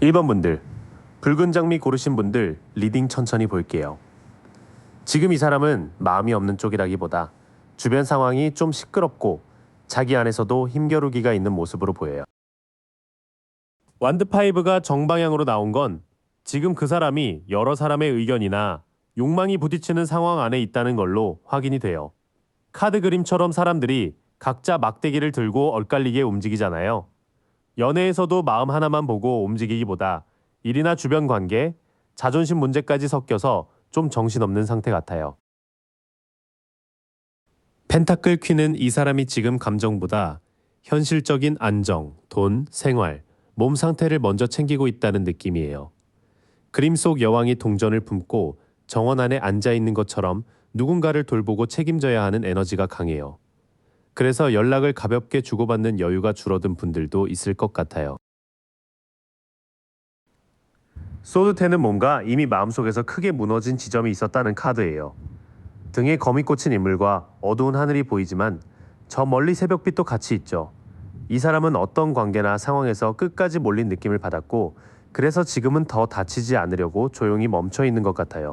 1번 분들, 붉은 장미 고르신 분들 리딩 천천히 볼게요. 지금 이 사람은 마음이 없는 쪽이라기보다 주변 상황이 좀 시끄럽고 자기 안에서도 힘겨루기가 있는 모습으로 보여요. 완드 5가 정방향으로 나온 건 지금 그 사람이 여러 사람의 의견이나 욕망이 부딪히는 상황 안에 있다는 걸로 확인이 돼요. 카드 그림처럼 사람들이 각자 막대기를 들고 엇갈리게 움직이잖아요. 연애에서도 마음 하나만 보고 움직이기보다 일이나 주변 관계, 자존심 문제까지 섞여서 좀 정신없는 상태 같아요. 펜타클 퀸은 이 사람이 지금 감정보다 현실적인 안정, 돈, 생활, 몸 상태를 먼저 챙기고 있다는 느낌이에요. 그림 속 여왕이 동전을 품고 정원 안에 앉아 있는 것처럼 누군가를 돌보고 책임져야 하는 에너지가 강해요. 그래서 연락을 가볍게 주고받는 여유가 줄어든 분들도 있을 것 같아요. 소드10은 뭔가 이미 마음속에서 크게 무너진 지점이 있었다는 카드예요. 등에 검이 꽂힌 인물과 어두운 하늘이 보이지만 저 멀리 새벽빛도 같이 있죠. 이 사람은 어떤 관계나 상황에서 끝까지 몰린 느낌을 받았고 그래서 지금은 더 다치지 않으려고 조용히 멈춰 있는 것 같아요.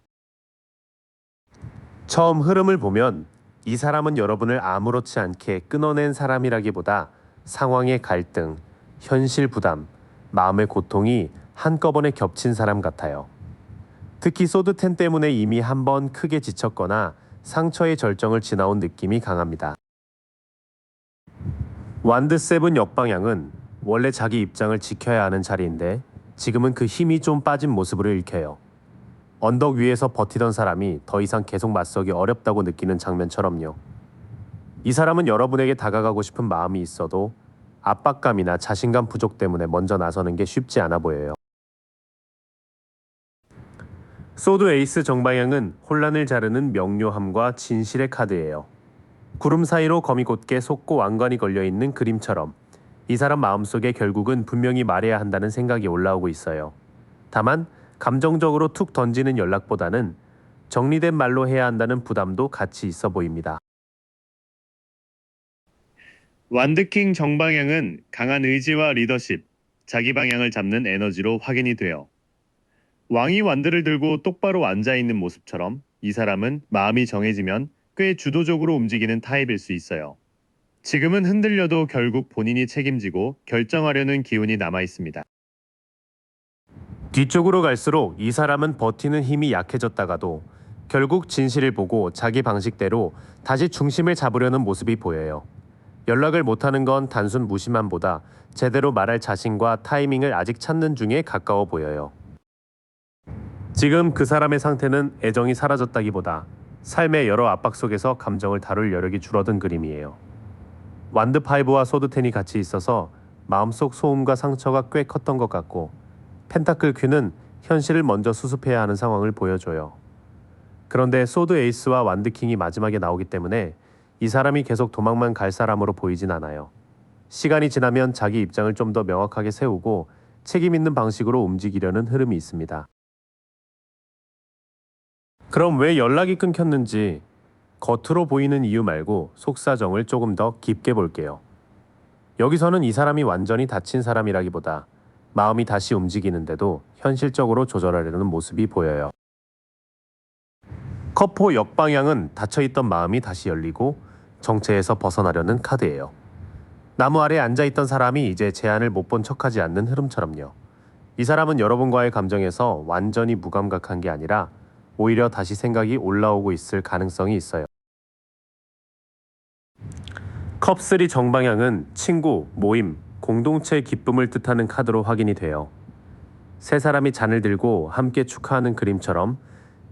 처음 흐름을 보면 이 사람은 여러분을 아무렇지 않게 끊어낸 사람이라기보다 상황의 갈등, 현실 부담, 마음의 고통이 한꺼번에 겹친 사람 같아요. 특히 소드10 때문에 이미 한번 크게 지쳤거나 상처의 절정을 지나온 느낌이 강합니다. 완드 7 역방향은 원래 자기 입장을 지켜야 하는 자리인데 지금은 그 힘이 좀 빠진 모습으로 읽혀요. 언덕 위에서 버티던 사람이 더 이상 계속 맞서기 어렵다고 느끼는 장면처럼요. 이 사람은 여러분에게 다가가고 싶은 마음이 있어도 압박감이나 자신감 부족 때문에 먼저 나서는 게 쉽지 않아 보여요. 소드 에이스 정방향은 혼란을 자르는 명료함과 진실의 카드예요. 구름 사이로 검이 곧게 솟고 왕관이 걸려있는 그림처럼 이 사람 마음속에 결국은 분명히 말해야 한다는 생각이 올라오고 있어요. 다만 감정적으로 툭 던지는 연락보다는 정리된 말로 해야 한다는 부담도 같이 있어 보입니다. 완드킹 정방향은 강한 의지와 리더십, 자기 방향을 잡는 에너지로 확인이 돼요. 왕이 완드를 들고 똑바로 앉아 있는 모습처럼 이 사람은 마음이 정해지면 꽤 주도적으로 움직이는 타입일 수 있어요. 지금은 흔들려도 결국 본인이 책임지고 결정하려는 기운이 남아 있습니다. 뒤쪽으로 갈수록 이 사람은 버티는 힘이 약해졌다가도 결국 진실을 보고 자기 방식대로 다시 중심을 잡으려는 모습이 보여요. 연락을 못하는 건 단순 무심함보다 제대로 말할 자신과 타이밍을 아직 찾는 중에 가까워 보여요. 지금 그 사람의 상태는 애정이 사라졌다기보다 삶의 여러 압박 속에서 감정을 다룰 여력이 줄어든 그림이에요. 완드 5와 소드 10이 같이 있어서 마음속 소음과 상처가 꽤 컸던 것 같고 펜타클 퀸은 현실을 먼저 수습해야 하는 상황을 보여줘요. 그런데 소드 에이스와 완드 킹이 마지막에 나오기 때문에 이 사람이 계속 도망만 갈 사람으로 보이진 않아요. 시간이 지나면 자기 입장을 좀 더 명확하게 세우고 책임 있는 방식으로 움직이려는 흐름이 있습니다. 그럼 왜 연락이 끊겼는지 겉으로 보이는 이유 말고 속사정을 조금 더 깊게 볼게요. 여기서는 이 사람이 완전히 다친 사람이라기보다 마음이 다시 움직이는데도 현실적으로 조절하려는 모습이 보여요. 컵포 역방향은 닫혀있던 마음이 다시 열리고 정체에서 벗어나려는 카드예요. 나무 아래 앉아있던 사람이 이제 제안을 못 본 척하지 않는 흐름처럼요. 이 사람은 여러분과의 감정에서 완전히 무감각한 게 아니라 오히려 다시 생각이 올라오고 있을 가능성이 있어요. 컵3 정방향은 친구, 모임, 공동체 기쁨을 뜻하는 카드로 확인이 돼요. 세 사람이 잔을 들고 함께 축하하는 그림처럼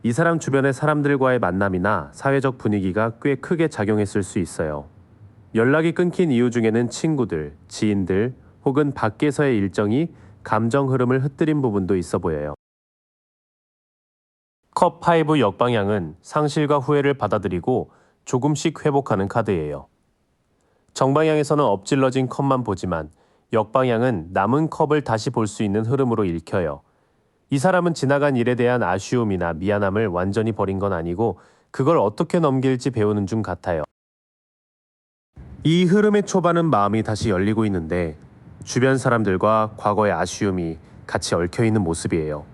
이 사람 주변의 사람들과의 만남이나 사회적 분위기가 꽤 크게 작용했을 수 있어요. 연락이 끊긴 이유 중에는 친구들, 지인들 혹은 밖에서의 일정이 감정 흐름을 흩뜨린 부분도 있어 보여요. 컵5 역방향은 상실과 후회를 받아들이고 조금씩 회복하는 카드예요. 정방향에서는 엎질러진 컵만 보지만 역방향은 남은 컵을 다시 볼 수 있는 흐름으로 읽혀요. 이 사람은 지나간 일에 대한 아쉬움이나 미안함을 완전히 버린 건 아니고 그걸 어떻게 넘길지 배우는 중 같아요. 이 흐름의 초반은 마음이 다시 열리고 있는데 주변 사람들과 과거의 아쉬움이 같이 얽혀있는 모습이에요.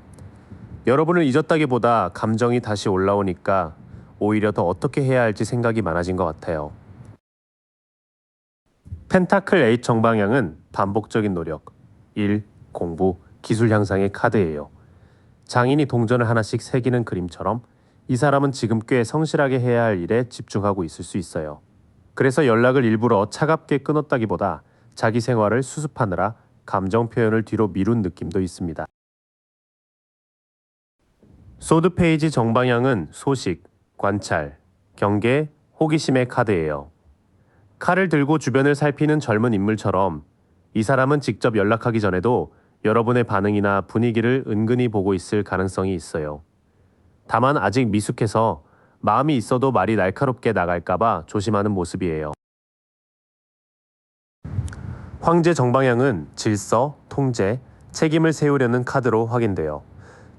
여러분을 잊었다기보다 감정이 다시 올라오니까 오히려 더 어떻게 해야 할지 생각이 많아진 것 같아요. 펜타클 8 정방향은 반복적인 노력, 일, 공부, 기술 향상의 카드예요. 장인이 동전을 하나씩 새기는 그림처럼 이 사람은 지금 꽤 성실하게 해야 할 일에 집중하고 있을 수 있어요. 그래서 연락을 일부러 차갑게 끊었다기보다 자기 생활을 수습하느라 감정 표현을 뒤로 미룬 느낌도 있습니다. 소드 페이지 정방향은 소식, 관찰, 경계, 호기심의 카드예요. 칼을 들고 주변을 살피는 젊은 인물처럼 이 사람은 직접 연락하기 전에도 여러분의 반응이나 분위기를 은근히 보고 있을 가능성이 있어요. 다만 아직 미숙해서 마음이 있어도 말이 날카롭게 나갈까봐 조심하는 모습이에요. 황제 정방향은 질서, 통제, 책임을 세우려는 카드로 확인돼요.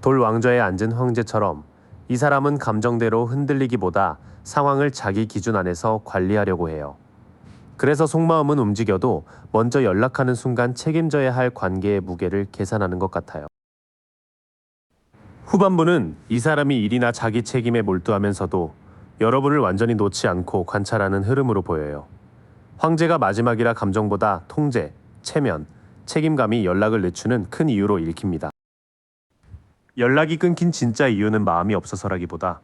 돌 왕좌에 앉은 황제처럼 이 사람은 감정대로 흔들리기보다 상황을 자기 기준 안에서 관리하려고 해요. 그래서 속마음은 움직여도 먼저 연락하는 순간 책임져야 할 관계의 무게를 계산하는 것 같아요. 후반부는 이 사람이 일이나 자기 책임에 몰두하면서도 여러분을 완전히 놓지 않고 관찰하는 흐름으로 보여요. 황제가 마지막이라 감정보다 통제, 체면, 책임감이 연락을 늦추는 큰 이유로 읽힙니다. 연락이 끊긴 진짜 이유는 마음이 없어서라기보다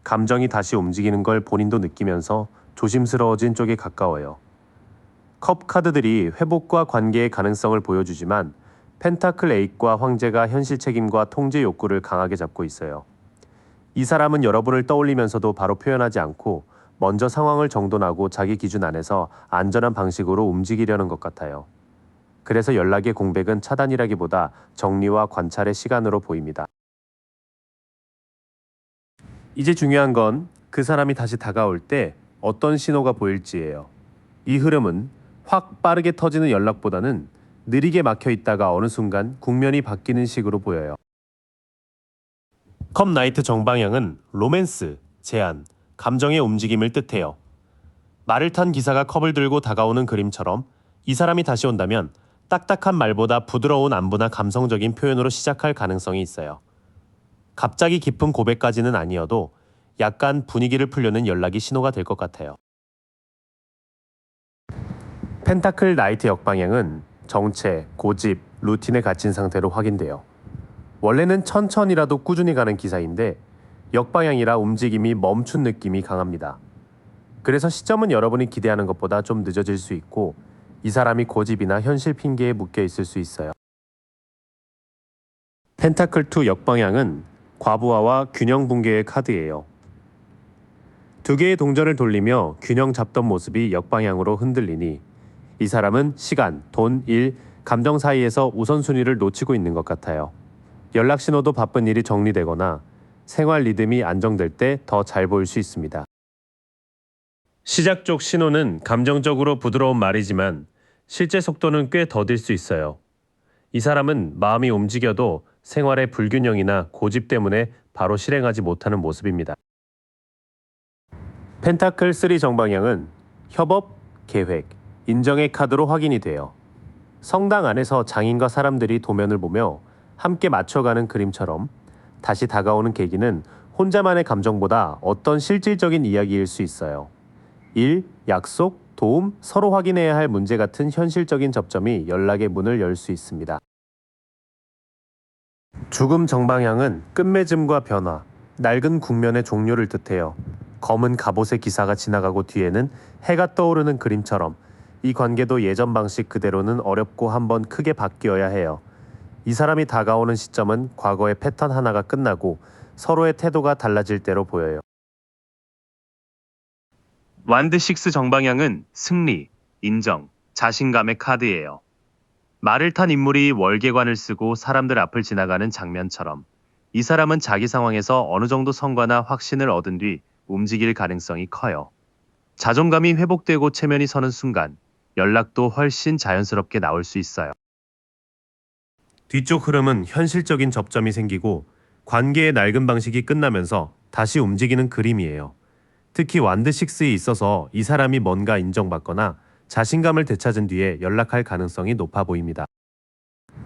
감정이 다시 움직이는 걸 본인도 느끼면서 조심스러워진 쪽에 가까워요. 컵 카드들이 회복과 관계의 가능성을 보여주지만 펜타클 8과 황제가 현실 책임과 통제 욕구를 강하게 잡고 있어요. 이 사람은 여러분을 떠올리면서도 바로 표현하지 않고 먼저 상황을 정돈하고 자기 기준 안에서 안전한 방식으로 움직이려는 것 같아요. 그래서 연락의 공백은 차단이라기보다 정리와 관찰의 시간으로 보입니다. 이제 중요한 건 그 사람이 다시 다가올 때 어떤 신호가 보일지예요. 이 흐름은 확 빠르게 터지는 연락보다는 느리게 막혀 있다가 어느 순간 국면이 바뀌는 식으로 보여요. 컵 나이트 정방향은 로맨스, 제안, 감정의 움직임을 뜻해요. 말을 탄 기사가 컵을 들고 다가오는 그림처럼 이 사람이 다시 온다면 딱딱한 말보다 부드러운 안부나 감성적인 표현으로 시작할 가능성이 있어요. 갑자기 깊은 고백까지는 아니어도 약간 분위기를 풀려는 연락이 신호가 될 것 같아요. 펜타클 나이트 역방향은 정체, 고집, 루틴에 갇힌 상태로 확인돼요. 원래는 천천히라도 꾸준히 가는 기사인데 역방향이라 움직임이 멈춘 느낌이 강합니다. 그래서 시점은 여러분이 기대하는 것보다 좀 늦어질 수 있고 이 사람이 고집이나 현실 핑계에 묶여 있을 수 있어요. 펜타클 2 역방향은 과부하와 균형 붕괴의 카드예요. 두 개의 동전을 돌리며 균형 잡던 모습이 역방향으로 흔들리니 이 사람은 시간, 돈, 일, 감정 사이에서 우선순위를 놓치고 있는 것 같아요. 연락 신호도 바쁜 일이 정리되거나 생활 리듬이 안정될 때 더 잘 보일 수 있습니다. 시작 쪽 신호는 감정적으로 부드러운 말이지만 실제 속도는 꽤 더딜 수 있어요. 이 사람은 마음이 움직여도 생활의 불균형이나 고집 때문에 바로 실행하지 못하는 모습입니다. 펜타클 3 정방향은 협업, 계획, 인정의 카드로 확인이 돼요. 성당 안에서 장인과 사람들이 도면을 보며 함께 맞춰가는 그림처럼 다시 다가오는 계기는 혼자만의 감정보다 어떤 실질적인 이야기일 수 있어요. 일, 약속, 도움, 서로 확인해야 할 문제 같은 현실적인 접점이 연락의 문을 열 수 있습니다. 죽음 정방향은 끝맺음과 변화, 낡은 국면의 종료를 뜻해요. 검은 갑옷의 기사가 지나가고 뒤에는 해가 떠오르는 그림처럼 이 관계도 예전 방식 그대로는 어렵고 한번 크게 바뀌어야 해요. 이 사람이 다가오는 시점은 과거의 패턴 하나가 끝나고 서로의 태도가 달라질 때로 보여요. 완드 6 정방향은 승리, 인정, 자신감의 카드예요. 말을 탄 인물이 월계관을 쓰고 사람들 앞을 지나가는 장면처럼 이 사람은 자기 상황에서 어느 정도 성과나 확신을 얻은 뒤 움직일 가능성이 커요. 자존감이 회복되고 체면이 서는 순간 연락도 훨씬 자연스럽게 나올 수 있어요. 뒤쪽 흐름은 현실적인 접점이 생기고 관계의 낡은 방식이 끝나면서 다시 움직이는 그림이에요. 특히 완드 6에 있어서 이 사람이 뭔가 인정받거나 자신감을 되찾은 뒤에 연락할 가능성이 높아 보입니다.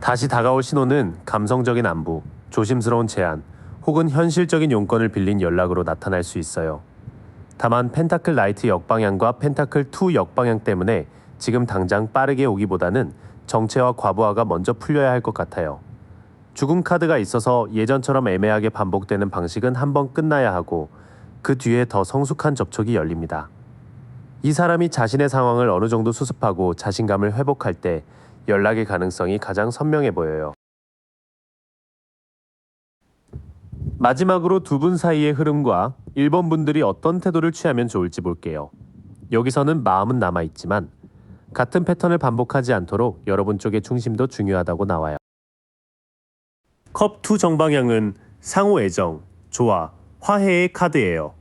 다시 다가올 신호는 감성적인 안부, 조심스러운 제안, 혹은 현실적인 용건을 빌린 연락으로 나타날 수 있어요. 다만 펜타클 나이트 역방향과 펜타클 2 역방향 때문에 지금 당장 빠르게 오기보다는 정체와 과부하가 먼저 풀려야 할 것 같아요. 죽음 카드가 있어서 예전처럼 애매하게 반복되는 방식은 한번 끝나야 하고 그 뒤에 더 성숙한 접촉이 열립니다. 이 사람이 자신의 상황을 어느 정도 수습하고 자신감을 회복할 때 연락의 가능성이 가장 선명해 보여요. 마지막으로 두 분 사이의 흐름과 1번 분들이 어떤 태도를 취하면 좋을지 볼게요. 여기서는 마음은 남아있지만 같은 패턴을 반복하지 않도록 여러분 쪽의 중심도 중요하다고 나와요. 컵2 정방향은 상호 애정, 조화, 화해의 카드예요.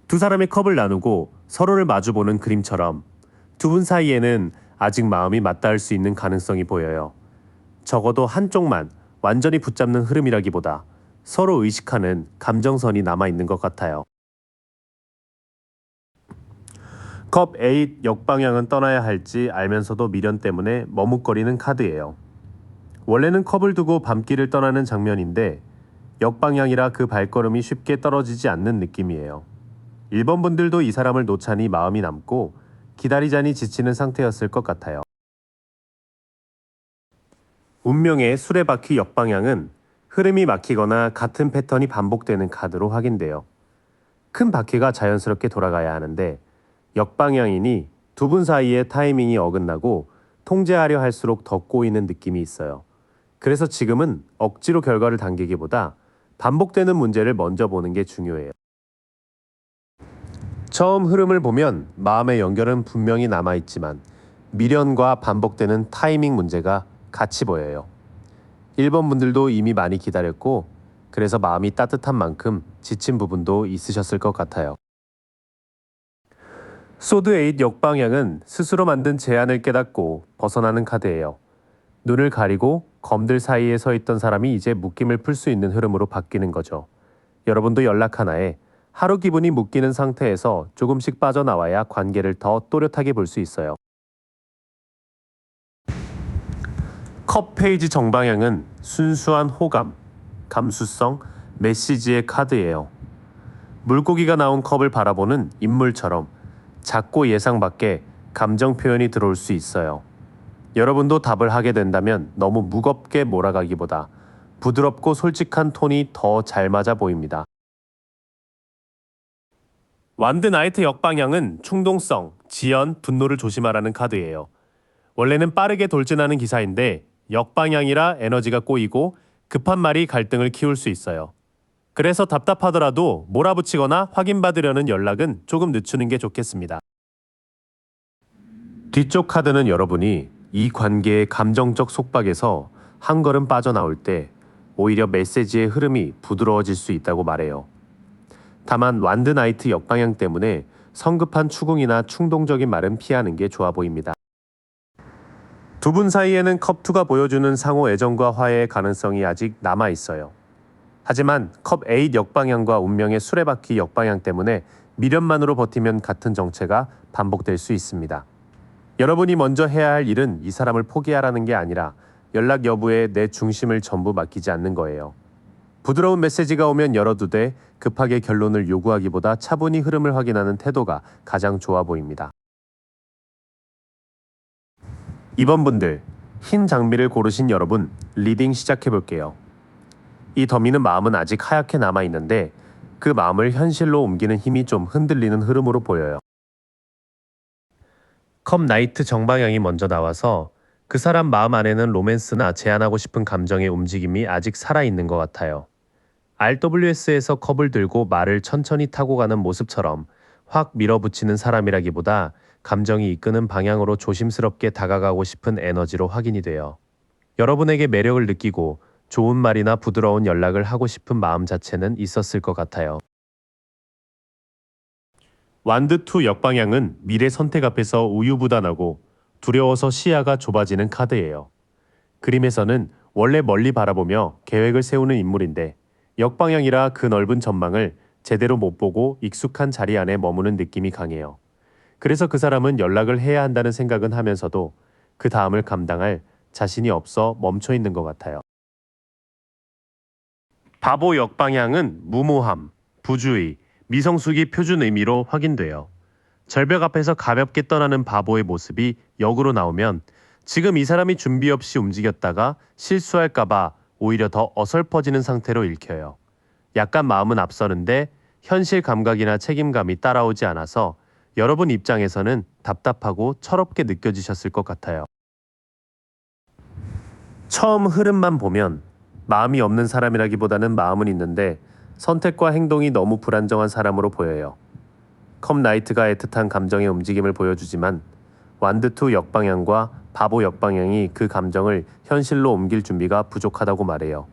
두 사람의 컵을 나누고 서로를 마주보는 그림처럼 두 분 사이에는 아직 마음이 맞닿을 수 있는 가능성이 보여요. 적어도 한쪽만 완전히 붙잡는 흐름이라기보다 서로 의식하는 감정선이 남아있는 것 같아요. 컵 8 역방향은 떠나야 할지 알면서도 미련 때문에 머뭇거리는 카드예요. 원래는 컵을 두고 밤길을 떠나는 장면인데 역방향이라 그 발걸음이 쉽게 떨어지지 않는 느낌이에요. 1번 분들도 이 사람을 놓자니 마음이 남고 기다리자니 지치는 상태였을 것 같아요. 운명의 수레바퀴 역방향은 흐름이 막히거나 같은 패턴이 반복되는 카드로 확인돼요. 큰 바퀴가 자연스럽게 돌아가야 하는데 역방향이니 두 분 사이의 타이밍이 어긋나고 통제하려 할수록 더 꼬이는 느낌이 있어요. 그래서 지금은 억지로 결과를 당기기보다 반복되는 문제를 먼저 보는 게 중요해요. 처음 흐름을 보면 마음의 연결은 분명히 남아있지만 미련과 반복되는 타이밍 문제가 같이 보여요. 1번 분들도 이미 많이 기다렸고 그래서 마음이 따뜻한 만큼 지친 부분도 있으셨을 것 같아요. 소드 8 역방향은 스스로 만든 제안을 깨닫고 벗어나는 카드예요. 눈을 가리고 검들 사이에 서 있던 사람이 이제 묶임을 풀 수 있는 흐름으로 바뀌는 거죠. 여러분도 연락 하나에 하루 기분이 묶이는 상태에서 조금씩 빠져나와야 관계를 더 또렷하게 볼 수 있어요. 컵 페이지 정방향은 순수한 호감, 감수성, 메시지의 카드예요. 물고기가 나온 컵을 바라보는 인물처럼 작고 예상 밖의 감정 표현이 들어올 수 있어요. 여러분도 답을 하게 된다면 너무 무겁게 몰아가기보다 부드럽고 솔직한 톤이 더 잘 맞아 보입니다. 완드 나이트 역방향은 충동성, 지연, 분노를 조심하라는 카드예요. 원래는 빠르게 돌진하는 기사인데 역방향이라 에너지가 꼬이고 급한 말이 갈등을 키울 수 있어요. 그래서 답답하더라도 몰아붙이거나 확인받으려는 연락은 조금 늦추는 게 좋겠습니다. 뒤쪽 카드는 여러분이 이 관계의 감정적 속박에서 한 걸음 빠져나올 때 오히려 메시지의 흐름이 부드러워질 수 있다고 말해요. 다만 완드 나이트 역방향 때문에 성급한 추궁이나 충동적인 말은 피하는 게 좋아 보입니다. 두 분 사이에는 컵2가 보여주는 상호 애정과 화해의 가능성이 아직 남아 있어요. 하지만 컵 8 역방향과 운명의 수레바퀴 역방향 때문에 미련만으로 버티면 같은 정체가 반복될 수 있습니다. 여러분이 먼저 해야 할 일은 이 사람을 포기하라는 게 아니라 연락 여부에 내 중심을 전부 맡기지 않는 거예요. 부드러운 메시지가 오면 열어두되 급하게 결론을 요구하기보다 차분히 흐름을 확인하는 태도가 가장 좋아 보입니다. 2번 분들, 흰 장미를 고르신 여러분, 리딩 시작해 볼게요. 이 더미는 마음은 아직 하얗게 남아있는데 그 마음을 현실로 옮기는 힘이 좀 흔들리는 흐름으로 보여요. 컵 나이트 정방향이 먼저 나와서 그 사람 마음 안에는 로맨스나 제안하고 싶은 감정의 움직임이 아직 살아있는 것 같아요. RWS에서 컵을 들고 말을 천천히 타고 가는 모습처럼 확 밀어붙이는 사람이라기보다 감정이 이끄는 방향으로 조심스럽게 다가가고 싶은 에너지로 확인이 돼요. 여러분에게 매력을 느끼고 좋은 말이나 부드러운 연락을 하고 싶은 마음 자체는 있었을 것 같아요. 완드2 역방향은 미래 선택 앞에서 우유부단하고 두려워서 시야가 좁아지는 카드예요. 그림에서는 원래 멀리 바라보며 계획을 세우는 인물인데 역방향이라 그 넓은 전망을 제대로 못 보고 익숙한 자리 안에 머무는 느낌이 강해요. 그래서 그 사람은 연락을 해야 한다는 생각은 하면서도 그 다음을 감당할 자신이 없어 멈춰 있는 것 같아요. 바보 역방향은 무모함, 부주의, 미성숙이 표준 의미로 확인돼요. 절벽 앞에서 가볍게 떠나는 바보의 모습이 역으로 나오면 지금 이 사람이 준비 없이 움직였다가 실수할까봐 오히려 더 어설퍼지는 상태로 읽혀요. 약간 마음은 앞서는데 현실 감각이나 책임감이 따라오지 않아서 여러분 입장에서는 답답하고 철없게 느껴지셨을 것 같아요. 처음 흐름만 보면 마음이 없는 사람이라기보다는 마음은 있는데 선택과 행동이 너무 불안정한 사람으로 보여요. 컵 나이트가 애틋한 감정의 움직임을 보여주지만 완드2 역방향과 바보 역방향이 그 감정을 현실로 옮길 준비가 부족하다고 말해요.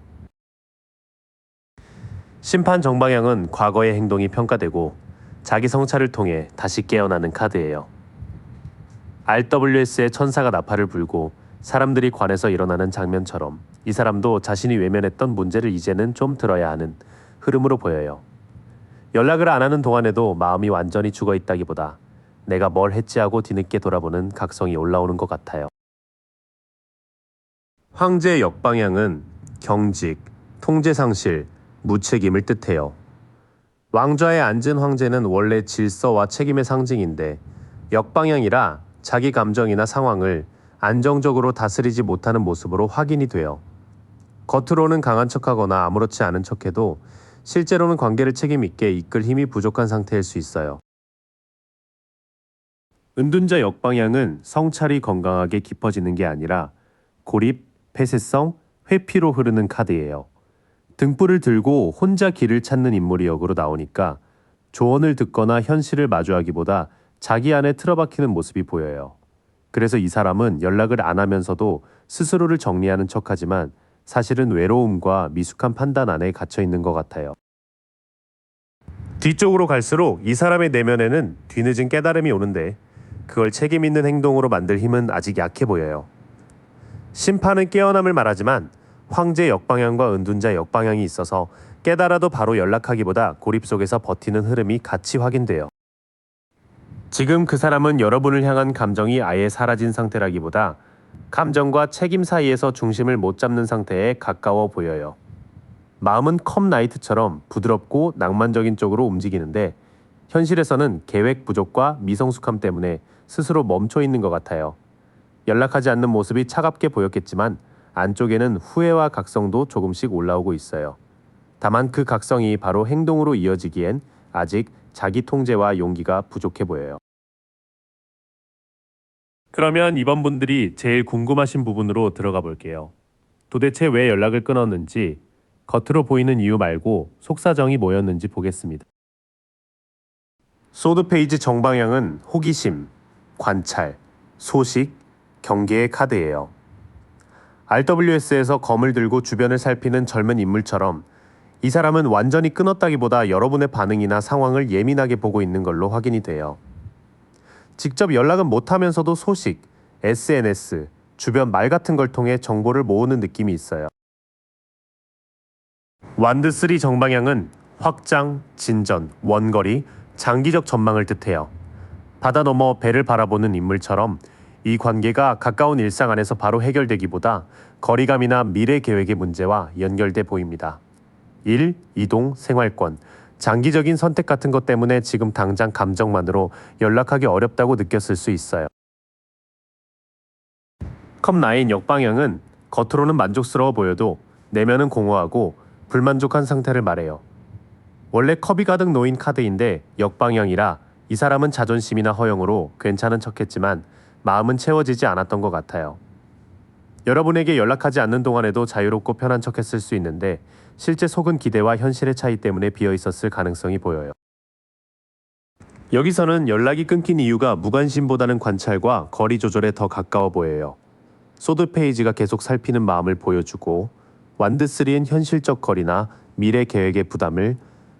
심판 정방향은 과거의 행동이 평가되고 자기 성찰을 통해 다시 깨어나는 카드예요. RWS의 천사가 나팔을 불고 사람들이 관에서 일어나는 장면처럼 이 사람도 자신이 외면했던 문제를 이제는 좀 들어야 하는 흐름으로 보여요. 연락을 안 하는 동안에도 마음이 완전히 죽어 있다기보다 내가 뭘 했지 하고 뒤늦게 돌아보는 각성이 올라오는 것 같아요. 황제 역방향은 경직, 통제상실, 무책임을 뜻해요. 왕좌에 앉은 황제는 원래 질서와 책임의 상징인데 역방향이라 자기 감정이나 상황을 안정적으로 다스리지 못하는 모습으로 확인이 돼요. 겉으로는 강한 척하거나 아무렇지 않은 척해도 실제로는 관계를 책임있게 이끌 힘이 부족한 상태일 수 있어요. 은둔자 역방향은 성찰이 건강하게 깊어지는 게 아니라 고립, 폐쇄성, 회피로 흐르는 카드예요. 등불을 들고 혼자 길을 찾는 인물이 역으로 나오니까 조언을 듣거나 현실을 마주하기보다 자기 안에 틀어박히는 모습이 보여요. 그래서 이 사람은 연락을 안 하면서도 스스로를 정리하는 척하지만 사실은 외로움과 미숙한 판단 안에 갇혀 있는 것 같아요. 뒤쪽으로 갈수록 이 사람의 내면에는 뒤늦은 깨달음이 오는데 그걸 책임 있는 행동으로 만들 힘은 아직 약해 보여요. 심판은 깨어남을 말하지만 황제 역방향과 은둔자 역방향이 있어서 깨달아도 바로 연락하기보다 고립 속에서 버티는 흐름이 같이 확인돼요. 지금 그 사람은 여러분을 향한 감정이 아예 사라진 상태라기보다 감정과 책임 사이에서 중심을 못 잡는 상태에 가까워 보여요. 마음은 컵 나이트처럼 부드럽고 낭만적인 쪽으로 움직이는데 현실에서는 계획 부족과 미성숙함 때문에 스스로 멈춰 있는 것 같아요. 연락하지 않는 모습이 차갑게 보였겠지만 안쪽에는 후회와 각성도 조금씩 올라오고 있어요. 다만 그 각성이 바로 행동으로 이어지기엔 아직 자기 통제와 용기가 부족해 보여요. 그러면 이번 분들이 제일 궁금하신 부분으로 들어가 볼게요. 도대체 왜 연락을 끊었는지, 겉으로 보이는 이유 말고 속사정이 뭐였는지 보겠습니다. 소드 페이지 정방향은 호기심, 관찰, 소식, 경계의 카드예요. RWS에서 검을 들고 주변을 살피는 젊은 인물처럼 이 사람은 완전히 끊었다기보다 여러분의 반응이나 상황을 예민하게 보고 있는 걸로 확인이 돼요. 직접 연락은 못하면서도 소식, SNS, 주변 말 같은 걸 통해 정보를 모으는 느낌이 있어요. 완드3 정방향은 확장, 진전, 원거리, 장기적 전망을 뜻해요. 바다 너머 배를 바라보는 인물처럼 이 관계가 가까운 일상 안에서 바로 해결되기보다 거리감이나 미래 계획의 문제와 연결돼 보입니다. 일, 이동, 생활권, 장기적인 선택 같은 것 때문에 지금 당장 감정만으로 연락하기 어렵다고 느꼈을 수 있어요. 컵9 역방향은 겉으로는 만족스러워 보여도 내면은 공허하고 불만족한 상태를 말해요. 원래 컵이 가득 놓인 카드인데 역방향이라 이 사람은 자존심이나 허영으로 괜찮은 척했지만 마음은 채워지지 않았던 것 같아요. 여러분에게 연락하지 않는 동안에도 자유롭고 편한 척했을 수 있는데 실제 속은 기대와 현실의 차이 때문에 비어있었을 가능성이 보여요. 여기서는 연락이 끊긴 이유가 무관심보다는 관찰과 거리 조절에 더 가까워 보여요. 소드 페이지가 계속 살피는 마음을 보여주고 완드3는 현실적 거리나 미래 계획의 부담을,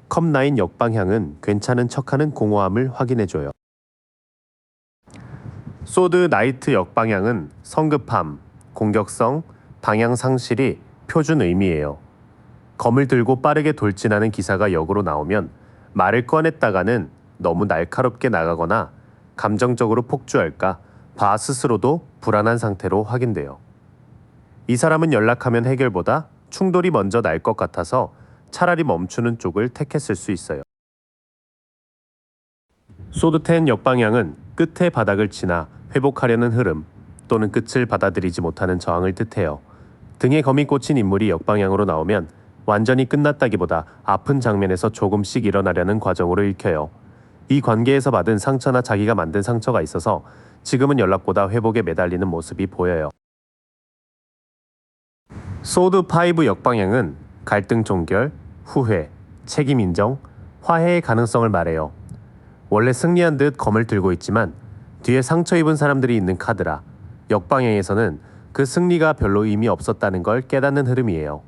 컵9 역방향은 괜찮은 척하는 공허함을 확인해줘요. 소드 나이트 역방향은 성급함, 공격성, 방향 상실이 표준 의미예요. 검을 들고 빠르게 돌진하는 기사가 역으로 나오면 말을 꺼냈다가는 너무 날카롭게 나가거나 감정적으로 폭주할까 바 스스로도 불안한 상태로 확인돼요. 이 사람은 연락하면 해결보다 충돌이 먼저 날 것 같아서 차라리 멈추는 쪽을 택했을 수 있어요. 소드10 역방향은 끝의 바닥을 지나 회복하려는 흐름 또는 끝을 받아들이지 못하는 저항을 뜻해요. 등에 검이 꽂힌 인물이 역방향으로 나오면 완전히 끝났다기보다 아픈 장면에서 조금씩 일어나려는 과정으로 읽혀요. 이 관계에서 받은 상처나 자기가 만든 상처가 있어서 지금은 연락보다 회복에 매달리는 모습이 보여요. 소드5 역방향은 갈등 종결, 후회, 책임 인정, 화해의 가능성을 말해요. 원래 승리한 듯 검을 들고 있지만 뒤에 상처 입은 사람들이 있는 카드라 역방향에서는 그 승리가 별로 의미 없었다는 걸 깨닫는 흐름이에요.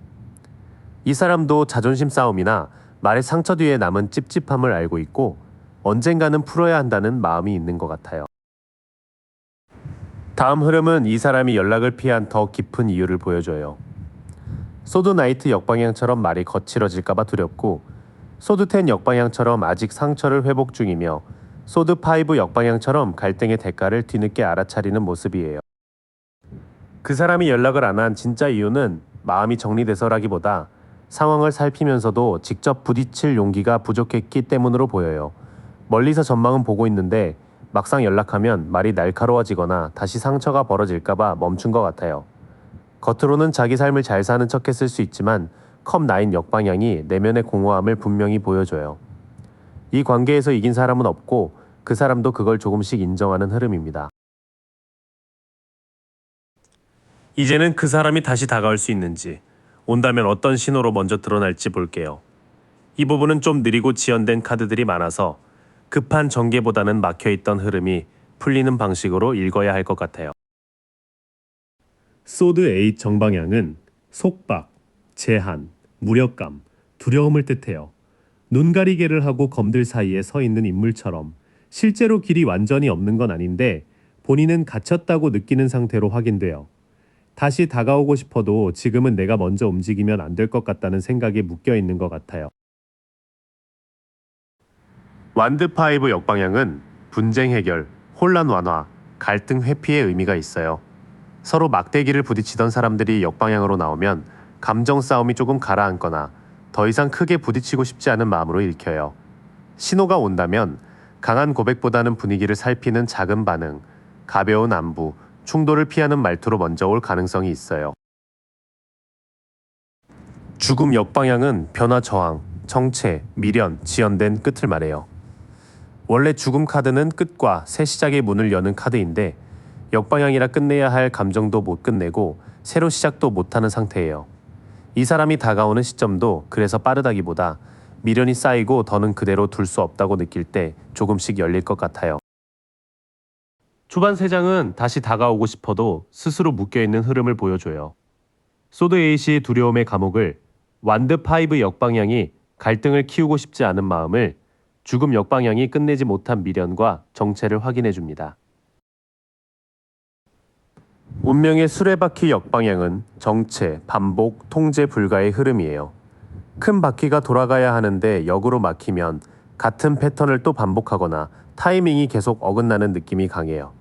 이 사람도 자존심 싸움이나 말의 상처 뒤에 남은 찝찝함을 알고 있고 언젠가는 풀어야 한다는 마음이 있는 것 같아요. 다음 흐름은 이 사람이 연락을 피한 더 깊은 이유를 보여줘요. 소드9 역방향처럼 말이 거칠어질까봐 두렵고 소드10 역방향처럼 아직 상처를 회복 중이며 소드5 역방향처럼 갈등의 대가를 뒤늦게 알아차리는 모습이에요. 그 사람이 연락을 안 한 진짜 이유는 마음이 정리돼서라기보다 상황을 살피면서도 직접 부딪힐 용기가 부족했기 때문으로 보여요. 멀리서 전망은 보고 있는데 막상 연락하면 말이 날카로워지거나 다시 상처가 벌어질까봐 멈춘 것 같아요. 겉으로는 자기 삶을 잘 사는 척 했을 수 있지만 컵9 역방향이 내면의 공허함을 분명히 보여줘요. 이 관계에서 이긴 사람은 없고 그 사람도 그걸 조금씩 인정하는 흐름입니다. 이제는 그 사람이 다시 다가올 수 있는지, 온다면 어떤 신호로 먼저 드러날지 볼게요. 이 부분은 좀 느리고 지연된 카드들이 많아서 급한 전개보다는 막혀있던 흐름이 풀리는 방식으로 읽어야 할 것 같아요. 소드8 정방향은 속박, 제한, 무력감, 두려움을 뜻해요. 눈가리개를 하고 검들 사이에 서 있는 인물처럼 실제로 길이 완전히 없는 건 아닌데 본인은 갇혔다고 느끼는 상태로 확인돼요. 다시 다가오고 싶어도 지금은 내가 먼저 움직이면 안 될 것 같다는 생각이 묶여 있는 것 같아요. 완드5 역방향은 분쟁 해결, 혼란 완화, 갈등 회피의 의미가 있어요. 서로 막대기를 부딪히던 사람들이 역방향으로 나오면 감정 싸움이 조금 가라앉거나 더 이상 크게 부딪히고 싶지 않은 마음으로 읽혀요. 신호가 온다면 강한 고백보다는 분위기를 살피는 작은 반응, 가벼운 안부, 충돌을 피하는 말투로 먼저 올 가능성이 있어요. 죽음 역방향은 변화 저항, 정체, 미련, 지연된 끝을 말해요. 원래 죽음 카드는 끝과 새 시작의 문을 여는 카드인데 역방향이라 끝내야 할 감정도 못 끝내고 새로 시작도 못하는 상태예요. 이 사람이 다가오는 시점도 그래서 빠르다기보다 미련이 쌓이고 더는 그대로 둘 수 없다고 느낄 때 조금씩 열릴 것 같아요. 초반 3장은 다시 다가오고 싶어도 스스로 묶여있는 흐름을 보여줘요. 소드8이 두려움의 감옥을, 완드5 역방향이 갈등을 키우고 싶지 않은 마음을, 죽음 역방향이 끝내지 못한 미련과 정체를 확인해줍니다. 운명의 수레바퀴 역방향은 정체, 반복, 통제 불가의 흐름이에요. 큰 바퀴가 돌아가야 하는데 역으로 막히면 같은 패턴을 또 반복하거나 타이밍이 계속 어긋나는 느낌이 강해요.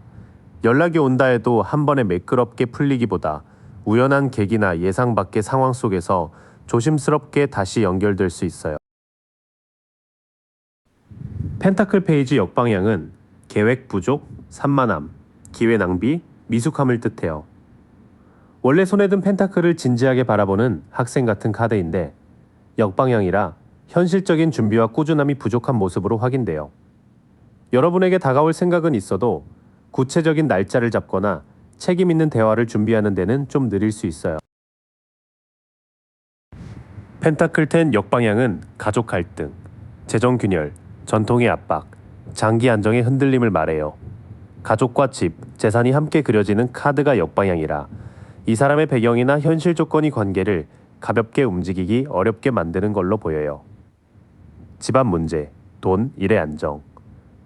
연락이 온다 해도 한 번에 매끄럽게 풀리기보다 우연한 계기나 예상 밖의 상황 속에서 조심스럽게 다시 연결될 수 있어요. 펜타클 페이지 역방향은 계획 부족, 산만함, 기회 낭비, 미숙함을 뜻해요. 원래 손에 든 펜타클을 진지하게 바라보는 학생 같은 카드인데 역방향이라 현실적인 준비와 꾸준함이 부족한 모습으로 확인돼요. 여러분에게 다가올 생각은 있어도 구체적인 날짜를 잡거나 책임 있는 대화를 준비하는 데는 좀 느릴 수 있어요. 펜타클 10 역방향은 가족 갈등, 재정 균열, 전통의 압박, 장기 안정의 흔들림을 말해요. 가족과 집, 재산이 함께 그려지는 카드가 역방향이라 이 사람의 배경이나 현실 조건이 관계를 가볍게 움직이기 어렵게 만드는 걸로 보여요. 집안 문제, 돈, 일의 안정,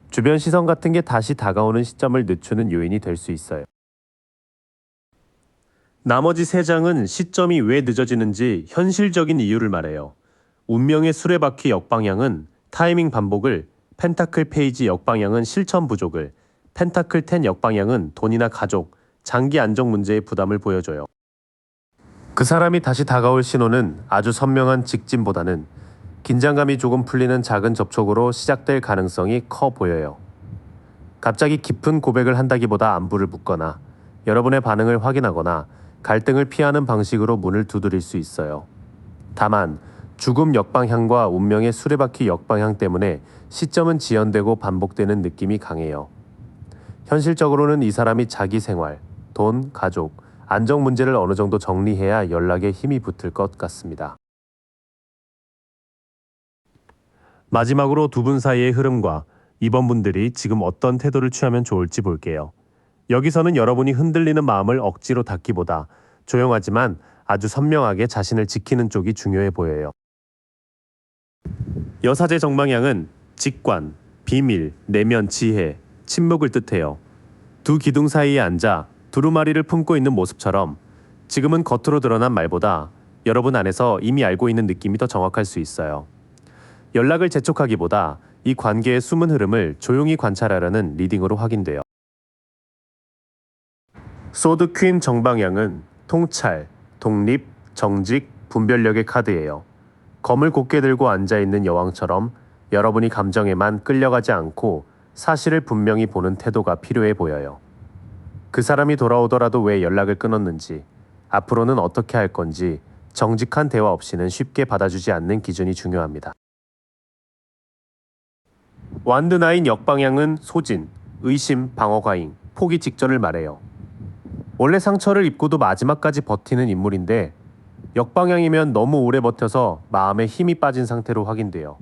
주변 시선 같은 게 다시 다가오는 시점을 늦추는 요인이 될 수 있어요. 나머지 3장은 시점이 왜 늦어지는지 현실적인 이유를 말해요. 운명의 수레바퀴 역방향은 타이밍 반복을, 펜타클 페이지 역방향은 실천 부족을, 펜타클 10 역방향은 돈이나 가족, 장기 안정 문제의 부담을 보여줘요. 그 사람이 다시 다가올 신호는 아주 선명한 직진보다는 긴장감이 조금 풀리는 작은 접촉으로 시작될 가능성이 커 보여요. 갑자기 깊은 고백을 한다기보다 안부를 묻거나 여러분의 반응을 확인하거나 갈등을 피하는 방식으로 문을 두드릴 수 있어요. 다만 죽음 역방향과 운명의 수레바퀴 역방향 때문에 시점은 지연되고 반복되는 느낌이 강해요. 현실적으로는 이 사람이 자기 생활, 돈, 가족, 안정 문제를 어느 정도 정리해야 연락에 힘이 붙을 것 같습니다. 마지막으로 두 분 사이의 흐름과 이번 분들이 지금 어떤 태도를 취하면 좋을지 볼게요. 여기서는 여러분이 흔들리는 마음을 억지로 닫기보다 조용하지만 아주 선명하게 자신을 지키는 쪽이 중요해 보여요. 여사제 정방향은 직관, 비밀, 내면 지혜, 침묵을 뜻해요. 두 기둥 사이에 앉아 두루마리를 품고 있는 모습처럼 지금은 겉으로 드러난 말보다 여러분 안에서 이미 알고 있는 느낌이 더 정확할 수 있어요. 연락을 재촉하기보다 이 관계의 숨은 흐름을 조용히 관찰하려는 리딩으로 확인돼요. 소드 퀸 정방향은 통찰, 독립, 정직, 분별력의 카드예요. 검을 곧게 들고 앉아있는 여왕처럼 여러분이 감정에만 끌려가지 않고 사실을 분명히 보는 태도가 필요해 보여요. 그 사람이 돌아오더라도 왜 연락을 끊었는지, 앞으로는 어떻게 할 건지 정직한 대화 없이는 쉽게 받아주지 않는 기준이 중요합니다. 완드 나인 역방향은 소진, 의심, 방어 과잉, 포기 직전을 말해요. 원래 상처를 입고도 마지막까지 버티는 인물인데 역방향이면 너무 오래 버텨서 마음에 힘이 빠진 상태로 확인돼요.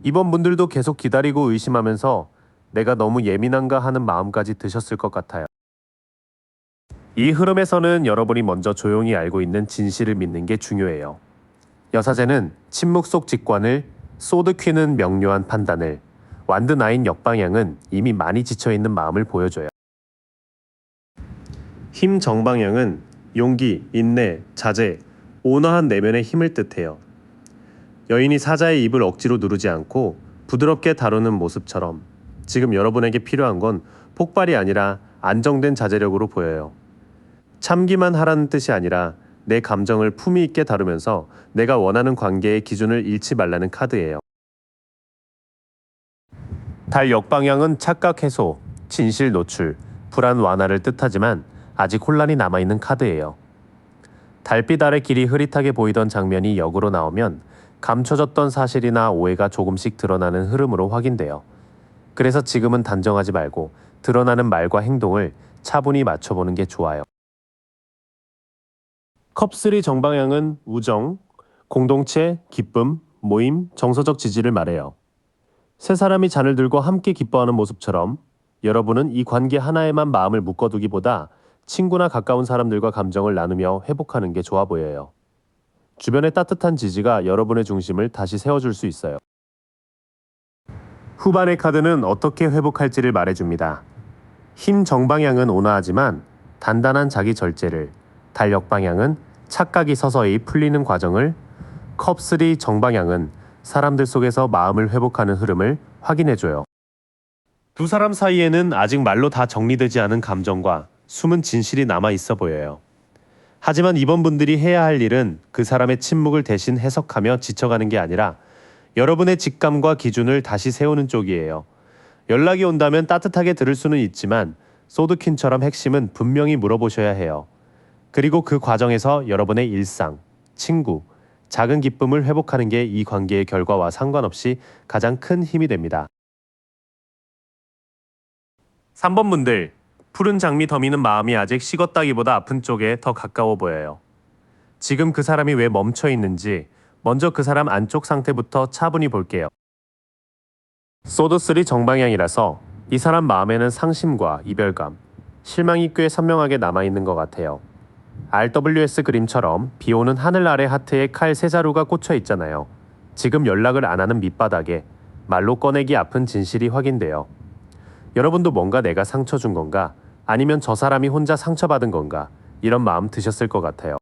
이번 분들도 계속 기다리고 의심하면서 내가 너무 예민한가 하는 마음까지 드셨을 것 같아요. 이 흐름에서는 여러분이 먼저 조용히 알고 있는 진실을 믿는 게 중요해요. 여사제는 침묵 속 직관을, 소드 퀸은 명료한 판단을, 완드 나인 역방향은 이미 많이 지쳐있는 마음을 보여줘요. 힘 정방향은 용기, 인내, 자제, 온화한 내면의 힘을 뜻해요. 여인이 사자의 입을 억지로 누르지 않고 부드럽게 다루는 모습처럼 지금 여러분에게 필요한 건 폭발이 아니라 안정된 자제력으로 보여요. 참기만 하라는 뜻이 아니라 내 감정을 품위 있게 다루면서 내가 원하는 관계의 기준을 잃지 말라는 카드예요. 달 역방향은 착각 해소, 진실 노출, 불안 완화를 뜻하지만 아직 혼란이 남아있는 카드예요. 달빛 아래 길이 흐릿하게 보이던 장면이 역으로 나오면 감춰졌던 사실이나 오해가 조금씩 드러나는 흐름으로 확인돼요. 그래서 지금은 단정하지 말고 드러나는 말과 행동을 차분히 맞춰보는 게 좋아요. 컵3 정방향은 우정, 공동체, 기쁨, 모임, 정서적 지지를 말해요. 세 사람이 잔을 들고 함께 기뻐하는 모습처럼 여러분은 이 관계 하나에만 마음을 묶어두기보다 친구나 가까운 사람들과 감정을 나누며 회복하는 게 좋아 보여요. 주변의 따뜻한 지지가 여러분의 중심을 다시 세워줄 수 있어요. 후반의 카드는 어떻게 회복할지를 말해줍니다. 힘 정방향은 온화하지만 단단한 자기 절제를, 달 역방향은 착각이 서서히 풀리는 과정을, 컵3 정방향은 사람들 속에서 마음을 회복하는 흐름을 확인해줘요. 두 사람 사이에는 아직 말로 다 정리되지 않은 감정과 숨은 진실이 남아 있어 보여요. 하지만 이번 분들이 해야 할 일은 그 사람의 침묵을 대신 해석하며 지쳐가는 게 아니라 여러분의 직감과 기준을 다시 세우는 쪽이에요. 연락이 온다면 따뜻하게 들을 수는 있지만 소드퀸처럼 핵심은 분명히 물어보셔야 해요. 그리고 그 과정에서 여러분의 일상, 친구, 작은 기쁨을 회복하는 게 이 관계의 결과와 상관없이 가장 큰 힘이 됩니다. 3번 분들, 푸른 장미 더미는 마음이 아직 식었다기보다 아픈 쪽에 더 가까워 보여요. 지금 그 사람이 왜 멈춰 있는지 먼저 그 사람 안쪽 상태부터 차분히 볼게요. 소드3 정방향이라서 이 사람 마음에는 상심과 이별감, 실망이 꽤 선명하게 남아있는 것 같아요. RWS 그림처럼 비오는 하늘 아래 하트에 칼 세 자루가 꽂혀 있잖아요. 지금 연락을 안 하는 밑바닥에 말로 꺼내기 아픈 진실이 확인돼요. 여러분도 뭔가 내가 상처 준 건가? 아니면 저 사람이 혼자 상처받은 건가? 이런 마음 드셨을 것 같아요.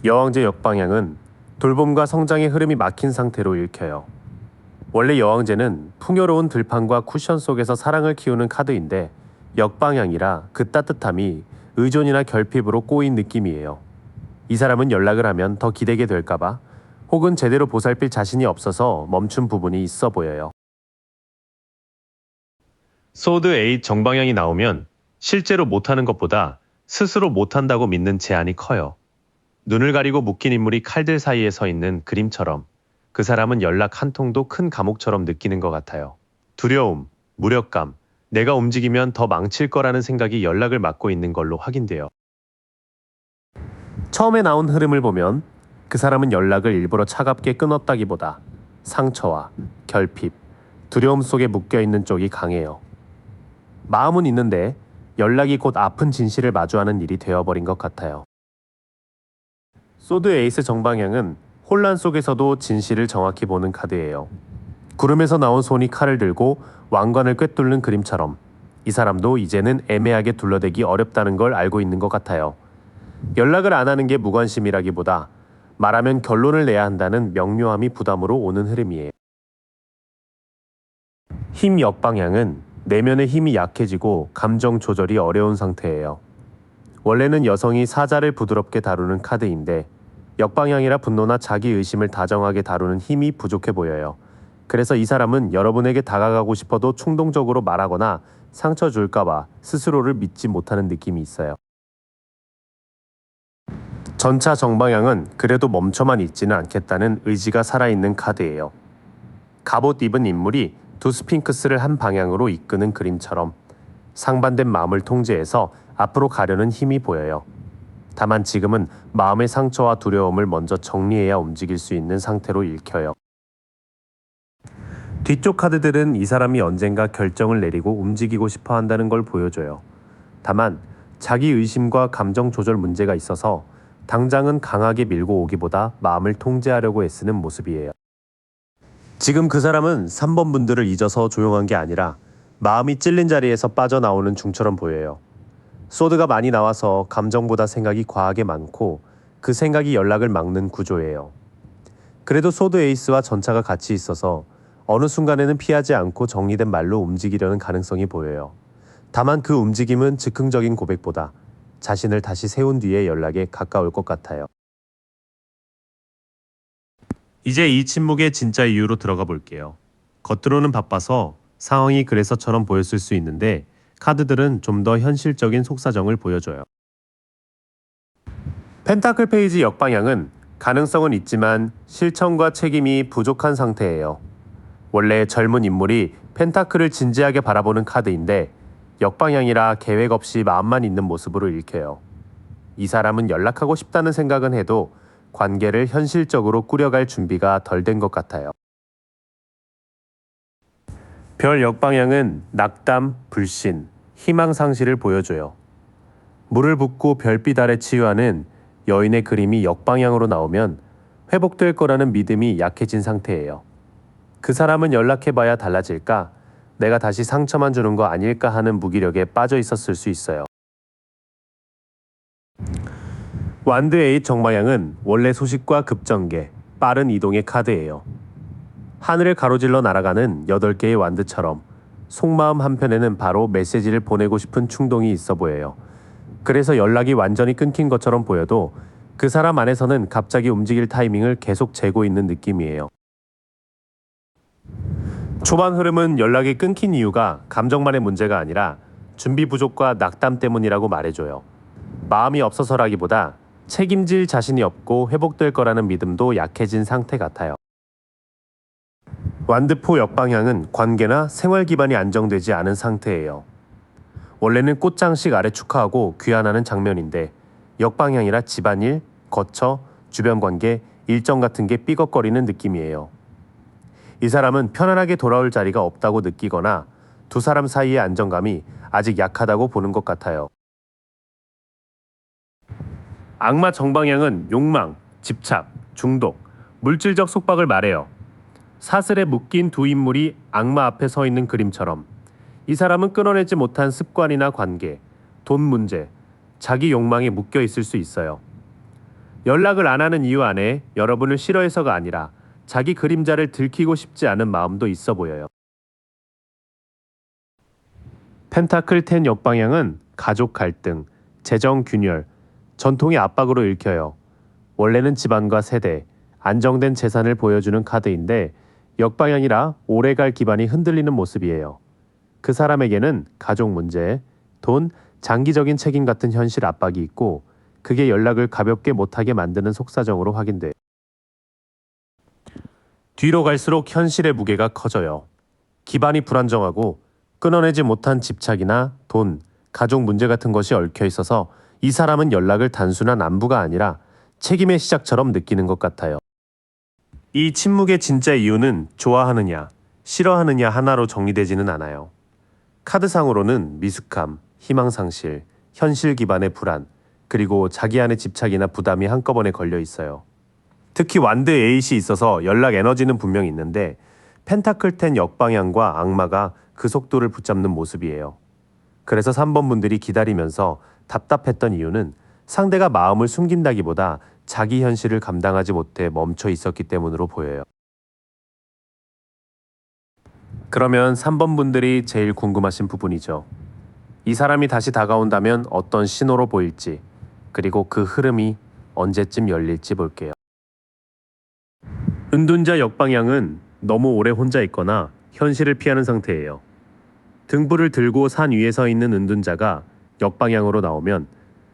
여왕제 역방향은 돌봄과 성장의 흐름이 막힌 상태로 읽혀요. 원래 여왕제는 풍요로운 들판과 쿠션 속에서 사랑을 키우는 카드인데 역방향이라 그 따뜻함이 의존이나 결핍으로 꼬인 느낌이에요. 이 사람은 연락을 하면 더 기대게 될까봐 혹은 제대로 보살필 자신이 없어서 멈춘 부분이 있어 보여요. 소드 8 정방향이 나오면 실제로 못하는 것보다 스스로 못한다고 믿는 제한이 커요. 눈을 가리고 묶인 인물이 칼들 사이에 서 있는 그림처럼 그 사람은 연락 한 통도 큰 감옥처럼 느끼는 것 같아요. 두려움, 무력감, 내가 움직이면 더 망칠 거라는 생각이 연락을 막고 있는 걸로 확인돼요. 처음에 나온 흐름을 보면 그 사람은 연락을 일부러 차갑게 끊었다기보다 상처와 결핍, 두려움 속에 묶여있는 쪽이 강해요. 마음은 있는데 연락이 곧 아픈 진실을 마주하는 일이 되어버린 것 같아요. 소드 에이스 정방향은 혼란 속에서도 진실을 정확히 보는 카드예요. 구름에서 나온 손이 칼을 들고 왕관을 꿰뚫는 그림처럼 이 사람도 이제는 애매하게 둘러대기 어렵다는 걸 알고 있는 것 같아요. 연락을 안 하는 게 무관심이라기보다 말하면 결론을 내야 한다는 명료함이 부담으로 오는 흐름이에요. 힘 역방향은 내면의 힘이 약해지고 감정 조절이 어려운 상태예요. 원래는 여성이 사자를 부드럽게 다루는 카드인데 역방향이라 분노나 자기의심을 다정하게 다루는 힘이 부족해 보여요. 그래서 이 사람은 여러분에게 다가가고 싶어도 충동적으로 말하거나 상처 줄까봐 스스로를 믿지 못하는 느낌이 있어요. 전차 정방향은 그래도 멈춰만 있지는 않겠다는 의지가 살아있는 카드예요. 갑옷 입은 인물이 두 스핑크스를 한 방향으로 이끄는 그림처럼 상반된 마음을 통제해서 앞으로 가려는 힘이 보여요. 다만 지금은 마음의 상처와 두려움을 먼저 정리해야 움직일 수 있는 상태로 읽혀요. 뒤쪽 카드들은 이 사람이 언젠가 결정을 내리고 움직이고 싶어 한다는 걸 보여줘요. 다만 자기 의심과 감정 조절 문제가 있어서 당장은 강하게 밀고 오기보다 마음을 통제하려고 애쓰는 모습이에요. 지금 그 사람은 3번 분들을 잊어서 조용한 게 아니라 마음이 찔린 자리에서 빠져나오는 중처럼 보여요. 소드가 많이 나와서 감정보다 생각이 과하게 많고 그 생각이 연락을 막는 구조예요. 그래도 소드 에이스와 전차가 같이 있어서 어느 순간에는 피하지 않고 정리된 말로 움직이려는 가능성이 보여요. 다만 그 움직임은 즉흥적인 고백보다 자신을 다시 세운 뒤의 연락에 가까울 것 같아요. 이제 이 침묵의 진짜 이유로 들어가 볼게요. 겉으로는 바빠서 상황이 그래서처럼 보였을 수 있는데 카드들은 좀 더 현실적인 속사정을 보여줘요. 펜타클 페이지 역방향은 가능성은 있지만 실천과 책임이 부족한 상태예요. 원래 젊은 인물이 펜타클을 진지하게 바라보는 카드인데 역방향이라 계획 없이 마음만 있는 모습으로 읽혀요. 이 사람은 연락하고 싶다는 생각은 해도 관계를 현실적으로 꾸려갈 준비가 덜 된 것 같아요. 별 역방향은 낙담, 불신, 희망 상실을 보여줘요. 물을 붓고 별빛 아래 치유하는 여인의 그림이 역방향으로 나오면 회복될 거라는 믿음이 약해진 상태예요. 그 사람은 연락해봐야 달라질까? 내가 다시 상처만 주는 거 아닐까 하는 무기력에 빠져 있었을 수 있어요. 완드 8 정방향은 원래 소식과 급전개, 빠른 이동의 카드예요. 하늘을 가로질러 날아가는 8개의 완드처럼 속마음 한편에는 바로 메시지를 보내고 싶은 충동이 있어 보여요. 그래서 연락이 완전히 끊긴 것처럼 보여도 그 사람 안에서는 갑자기 움직일 타이밍을 계속 재고 있는 느낌이에요. 초반 흐름은 연락이 끊긴 이유가 감정만의 문제가 아니라 준비 부족과 낙담 때문이라고 말해줘요. 마음이 없어서라기보다 책임질 자신이 없고 회복될 거라는 믿음도 약해진 상태 같아요. 완드포 역방향은 관계나 생활 기반이 안정되지 않은 상태예요. 원래는 꽃장식 아래 축하하고 귀환하는 장면인데 역방향이라 집안일, 거처, 주변 관계, 일정 같은 게 삐걱거리는 느낌이에요. 이 사람은 편안하게 돌아올 자리가 없다고 느끼거나 두 사람 사이의 안정감이 아직 약하다고 보는 것 같아요. 악마 정방향은 욕망, 집착, 중독, 물질적 속박을 말해요. 사슬에 묶인 두 인물이 악마 앞에 서 있는 그림처럼 이 사람은 끊어내지 못한 습관이나 관계, 돈 문제, 자기 욕망에 묶여 있을 수 있어요. 연락을 안 하는 이유 안에 여러분을 싫어해서가 아니라 자기 그림자를 들키고 싶지 않은 마음도 있어 보여요. 펜타클 10 역방향은 가족 갈등, 재정 균열, 전통의 압박으로 읽혀요. 원래는 집안과 세대, 안정된 재산을 보여주는 카드인데 역방향이라 오래갈 기반이 흔들리는 모습이에요. 그 사람에게는 가족 문제, 돈, 장기적인 책임 같은 현실 압박이 있고 그게 연락을 가볍게 못하게 만드는 속사정으로 확인돼요. 뒤로 갈수록 현실의 무게가 커져요. 기반이 불안정하고 끊어내지 못한 집착이나 돈, 가족 문제 같은 것이 얽혀 있어서 이 사람은 연락을 단순한 안부가 아니라 책임의 시작처럼 느끼는 것 같아요. 이 침묵의 진짜 이유는 좋아하느냐, 싫어하느냐 하나로 정리되지는 않아요. 카드상으로는 미숙함, 희망상실, 현실 기반의 불안, 그리고 자기 안의 집착이나 부담이 한꺼번에 걸려 있어요. 특히 완드 에잇이 있어서 연락 에너지는 분명 있는데 펜타클 10 역방향과 악마가 그 속도를 붙잡는 모습이에요. 그래서 3번 분들이 기다리면서 답답했던 이유는 상대가 마음을 숨긴다기보다 자기 현실을 감당하지 못해 멈춰 있었기 때문으로 보여요. 그러면 3번 분들이 제일 궁금하신 부분이죠. 이 사람이 다시 다가온다면 어떤 신호로 보일지, 그리고 그 흐름이 언제쯤 열릴지 볼게요. 은둔자 역방향은 너무 오래 혼자 있거나 현실을 피하는 상태예요. 등불을 들고 산 위에 서 있는 은둔자가 역방향으로 나오면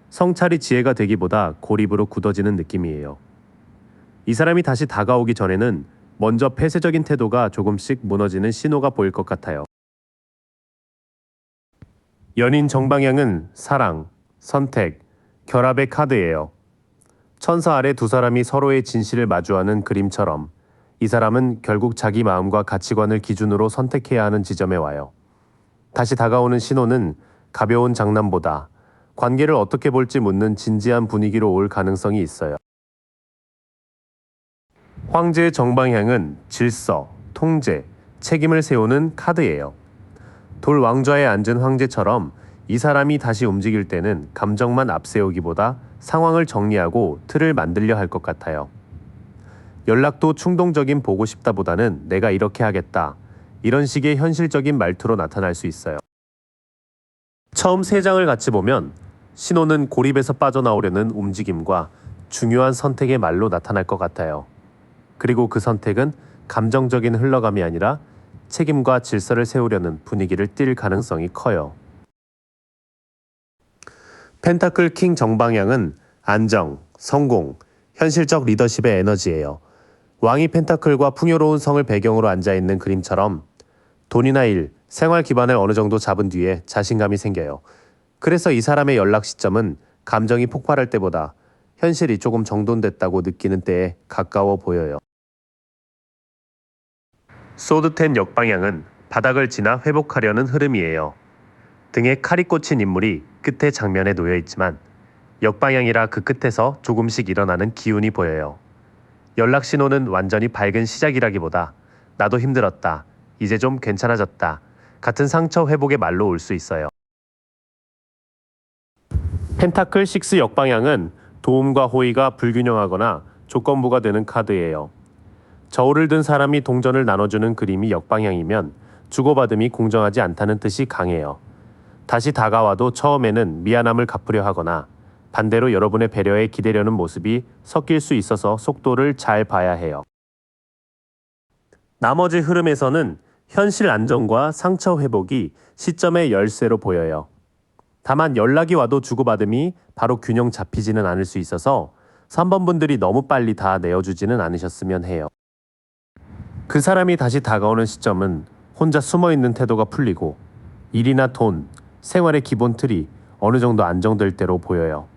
성찰이 지혜가 되기보다 고립으로 굳어지는 느낌이에요. 이 사람이 다시 다가오기 전에는 먼저 폐쇄적인 태도가 조금씩 무너지는 신호가 보일 것 같아요. 연인 정방향은 사랑, 선택, 결합의 카드예요. 천사 아래 두 사람이 서로의 진실을 마주하는 그림처럼 이 사람은 결국 자기 마음과 가치관을 기준으로 선택해야 하는 지점에 와요. 다시 다가오는 신호는 가벼운 장난보다 관계를 어떻게 볼지 묻는 진지한 분위기로 올 가능성이 있어요. 황제의 정방향은 질서, 통제, 책임을 세우는 카드예요. 돌 왕좌에 앉은 황제처럼 이 사람이 다시 움직일 때는 감정만 앞세우기보다 상황을 정리하고 틀을 만들려 할 것 같아요. 연락도 충동적인 보고 싶다보다는 내가 이렇게 하겠다. 이런 식의 현실적인 말투로 나타날 수 있어요. 처음 3장을 같이 보면 신호는 고립에서 빠져나오려는 움직임과 중요한 선택의 말로 나타날 것 같아요. 그리고 그 선택은 감정적인 흘러감이 아니라 책임과 질서를 세우려는 분위기를 띌 가능성이 커요. 펜타클 킹 정방향은 안정, 성공, 현실적 리더십의 에너지예요. 왕이 펜타클과 풍요로운 성을 배경으로 앉아있는 그림처럼 돈이나 일, 생활 기반을 어느 정도 잡은 뒤에 자신감이 생겨요. 그래서 이 사람의 연락 시점은 감정이 폭발할 때보다 현실이 조금 정돈됐다고 느끼는 때에 가까워 보여요. 소드 10 역방향은 바닥을 지나 회복하려는 흐름이에요. 등에 칼이 꽂힌 인물이 끝에 장면에 놓여 있지만 역방향이라 그 끝에서 조금씩 일어나는 기운이 보여요. 연락 신호는 완전히 밝은 시작이라기보다 나도 힘들었다, 이제 좀 괜찮아졌다 같은 상처 회복의 말로 올 수 있어요. 펜타클 6 역방향은 도움과 호의가 불균형하거나 조건부가 되는 카드예요. 저울을 든 사람이 동전을 나눠주는 그림이 역방향이면 주고받음이 공정하지 않다는 뜻이 강해요. 다시 다가와도 처음에는 미안함을 갚으려 하거나 반대로 여러분의 배려에 기대려는 모습이 섞일 수 있어서 속도를 잘 봐야 해요. 나머지 흐름에서는 현실 안정과 상처 회복이 시점의 열쇠로 보여요. 다만 연락이 와도 주고받음이 바로 균형 잡히지는 않을 수 있어서 3번 분들이 너무 빨리 다 내어주지는 않으셨으면 해요. 그 사람이 다시 다가오는 시점은 혼자 숨어있는 태도가 풀리고 일이나 돈, 생활의 기본 틀이 어느 정도 안정될 때로 보여요.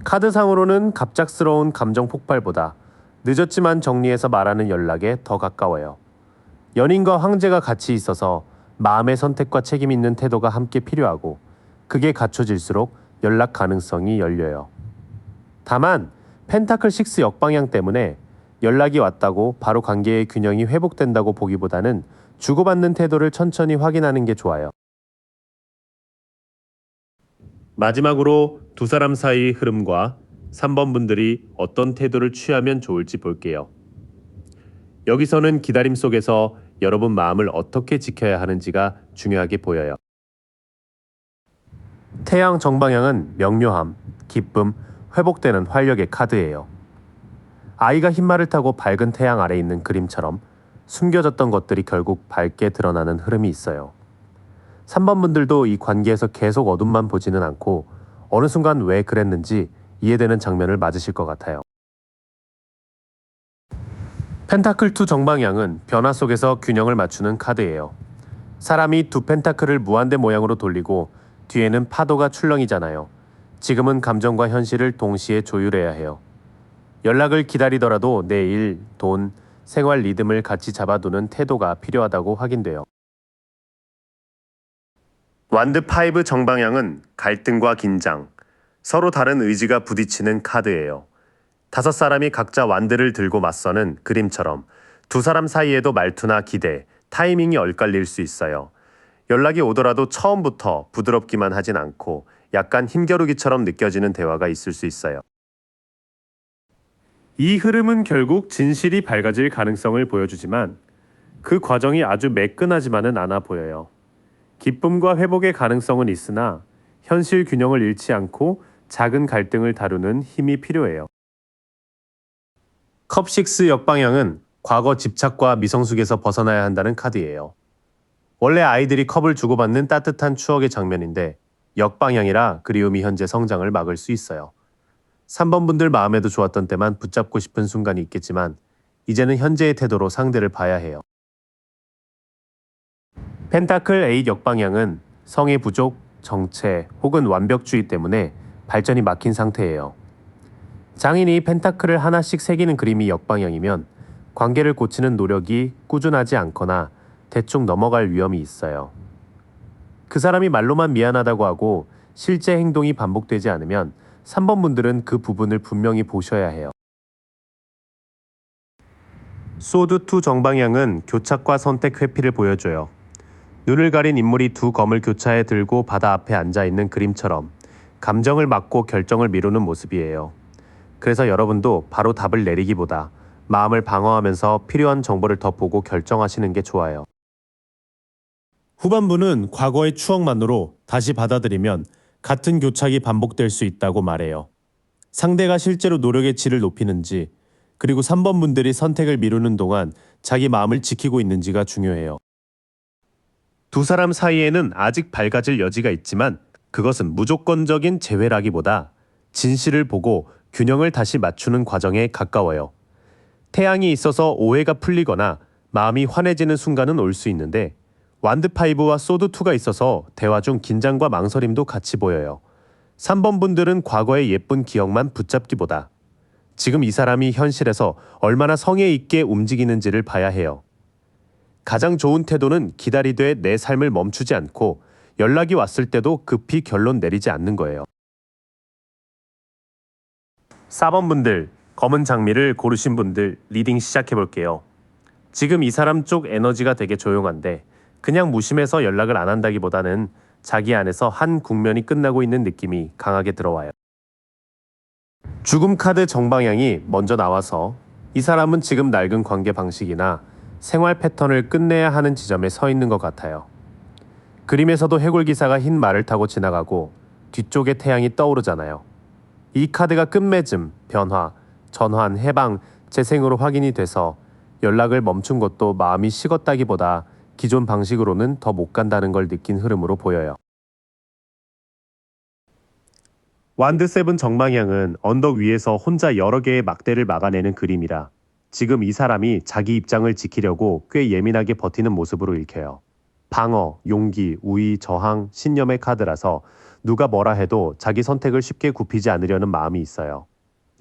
카드상으로는 갑작스러운 감정 폭발보다 늦었지만 정리해서 말하는 연락에 더 가까워요. 연인과 황제가 같이 있어서 마음의 선택과 책임 있는 태도가 함께 필요하고 그게 갖춰질수록 연락 가능성이 열려요. 다만 펜타클 6 역방향 때문에 연락이 왔다고 바로 관계의 균형이 회복된다고 보기보다는 주고받는 태도를 천천히 확인하는 게 좋아요. 마지막으로 두 사람 사이의 흐름과 3번 분들이 어떤 태도를 취하면 좋을지 볼게요. 여기서는 기다림 속에서 여러분 마음을 어떻게 지켜야 하는지가 중요하게 보여요. 태양 정방향은 명료함, 기쁨, 회복되는 활력의 카드예요. 아이가 흰말을 타고 밝은 태양 아래 있는 그림처럼 숨겨졌던 것들이 결국 밝게 드러나는 흐름이 있어요. 3번 분들도 이 관계에서 계속 어둠만 보지는 않고 어느 순간 왜 그랬는지 이해되는 장면을 맞으실 것 같아요. 펜타클2 정방향은 변화 속에서 균형을 맞추는 카드예요. 사람이 두 펜타클을 무한대 모양으로 돌리고 뒤에는 파도가 출렁이잖아요. 지금은 감정과 현실을 동시에 조율해야 해요. 연락을 기다리더라도 내 일, 돈, 생활 리듬을 같이 잡아두는 태도가 필요하다고 확인돼요. 완드 5 정방향은 갈등과 긴장, 서로 다른 의지가 부딪히는 카드예요. 5사람이 각자 완드를 들고 맞서는 그림처럼 두 사람 사이에도 말투나 기대, 타이밍이 엇갈릴 수 있어요. 연락이 오더라도 처음부터 부드럽기만 하진 않고 약간 힘겨루기처럼 느껴지는 대화가 있을 수 있어요. 이 흐름은 결국 진실이 밝아질 가능성을 보여주지만 그 과정이 아주 매끈하지만은 않아 보여요. 기쁨과 회복의 가능성은 있으나 현실 균형을 잃지 않고 작은 갈등을 다루는 힘이 필요해요. 컵6 역방향은 과거 집착과 미성숙에서 벗어나야 한다는 카드예요. 원래 아이들이 컵을 주고받는 따뜻한 추억의 장면인데 역방향이라 그리움이 현재 성장을 막을 수 있어요. 3번 분들 마음에도 좋았던 때만 붙잡고 싶은 순간이 있겠지만 이제는 현재의 태도로 상대를 봐야 해요. 펜타클 8 역방향은 성의 부족, 정체 혹은 완벽주의 때문에 발전이 막힌 상태예요. 장인이 펜타클을 하나씩 새기는 그림이 역방향이면 관계를 고치는 노력이 꾸준하지 않거나 대충 넘어갈 위험이 있어요. 그 사람이 말로만 미안하다고 하고 실제 행동이 반복되지 않으면 3번 분들은 그 부분을 분명히 보셔야 해요. 소드2 정방향은 교착과 선택 회피를 보여줘요. 눈을 가린 인물이 두 검을 교차에 들고 바다 앞에 앉아있는 그림처럼 감정을 막고 결정을 미루는 모습이에요. 그래서 여러분도 바로 답을 내리기보다 마음을 방어하면서 필요한 정보를 더 보고 결정하시는 게 좋아요. 후반부는 과거의 추억만으로 다시 받아들이면 같은 교착이 반복될 수 있다고 말해요. 상대가 실제로 노력의 질을 높이는지, 그리고 3번 분들이 선택을 미루는 동안 자기 마음을 지키고 있는지가 중요해요. 두 사람 사이에는 아직 밝아질 여지가 있지만 그것은 무조건적인 재회라기보다 진실을 보고 균형을 다시 맞추는 과정에 가까워요. 태양이 있어서 오해가 풀리거나 마음이 환해지는 순간은 올 수 있는데 완드5와 소드2가 있어서 대화 중 긴장과 망설임도 같이 보여요. 3번 분들은 과거의 예쁜 기억만 붙잡기보다 지금 이 사람이 현실에서 얼마나 성의 있게 움직이는지를 봐야 해요. 가장 좋은 태도는 기다리되 내 삶을 멈추지 않고 연락이 왔을 때도 급히 결론 내리지 않는 거예요. 4번 분들, 검은 장미를 고르신 분들 리딩 시작해 볼게요. 지금 이 사람 쪽 에너지가 되게 조용한데 그냥 무심해서 연락을 안 한다기보다는 자기 안에서 한 국면이 끝나고 있는 느낌이 강하게 들어와요. 죽음 카드 정방향이 먼저 나와서 이 사람은 지금 낡은 관계 방식이나 생활 패턴을 끝내야 하는 지점에 서 있는 것 같아요. 그림에서도 해골 기사가 흰 말을 타고 지나가고 뒤쪽에 태양이 떠오르잖아요. 이 카드가 끝맺음, 변화, 전환, 해방, 재생으로 확인이 돼서 연락을 멈춘 것도 마음이 식었다기보다 기존 방식으로는 더 못 간다는 걸 느낀 흐름으로 보여요. 완드 7 정방향은 언덕 위에서 혼자 여러 개의 막대를 막아내는 그림이라 지금 이 사람이 자기 입장을 지키려고 꽤 예민하게 버티는 모습으로 읽혀요. 방어, 용기, 우위, 저항, 신념의 카드라서 누가 뭐라 해도 자기 선택을 쉽게 굽히지 않으려는 마음이 있어요.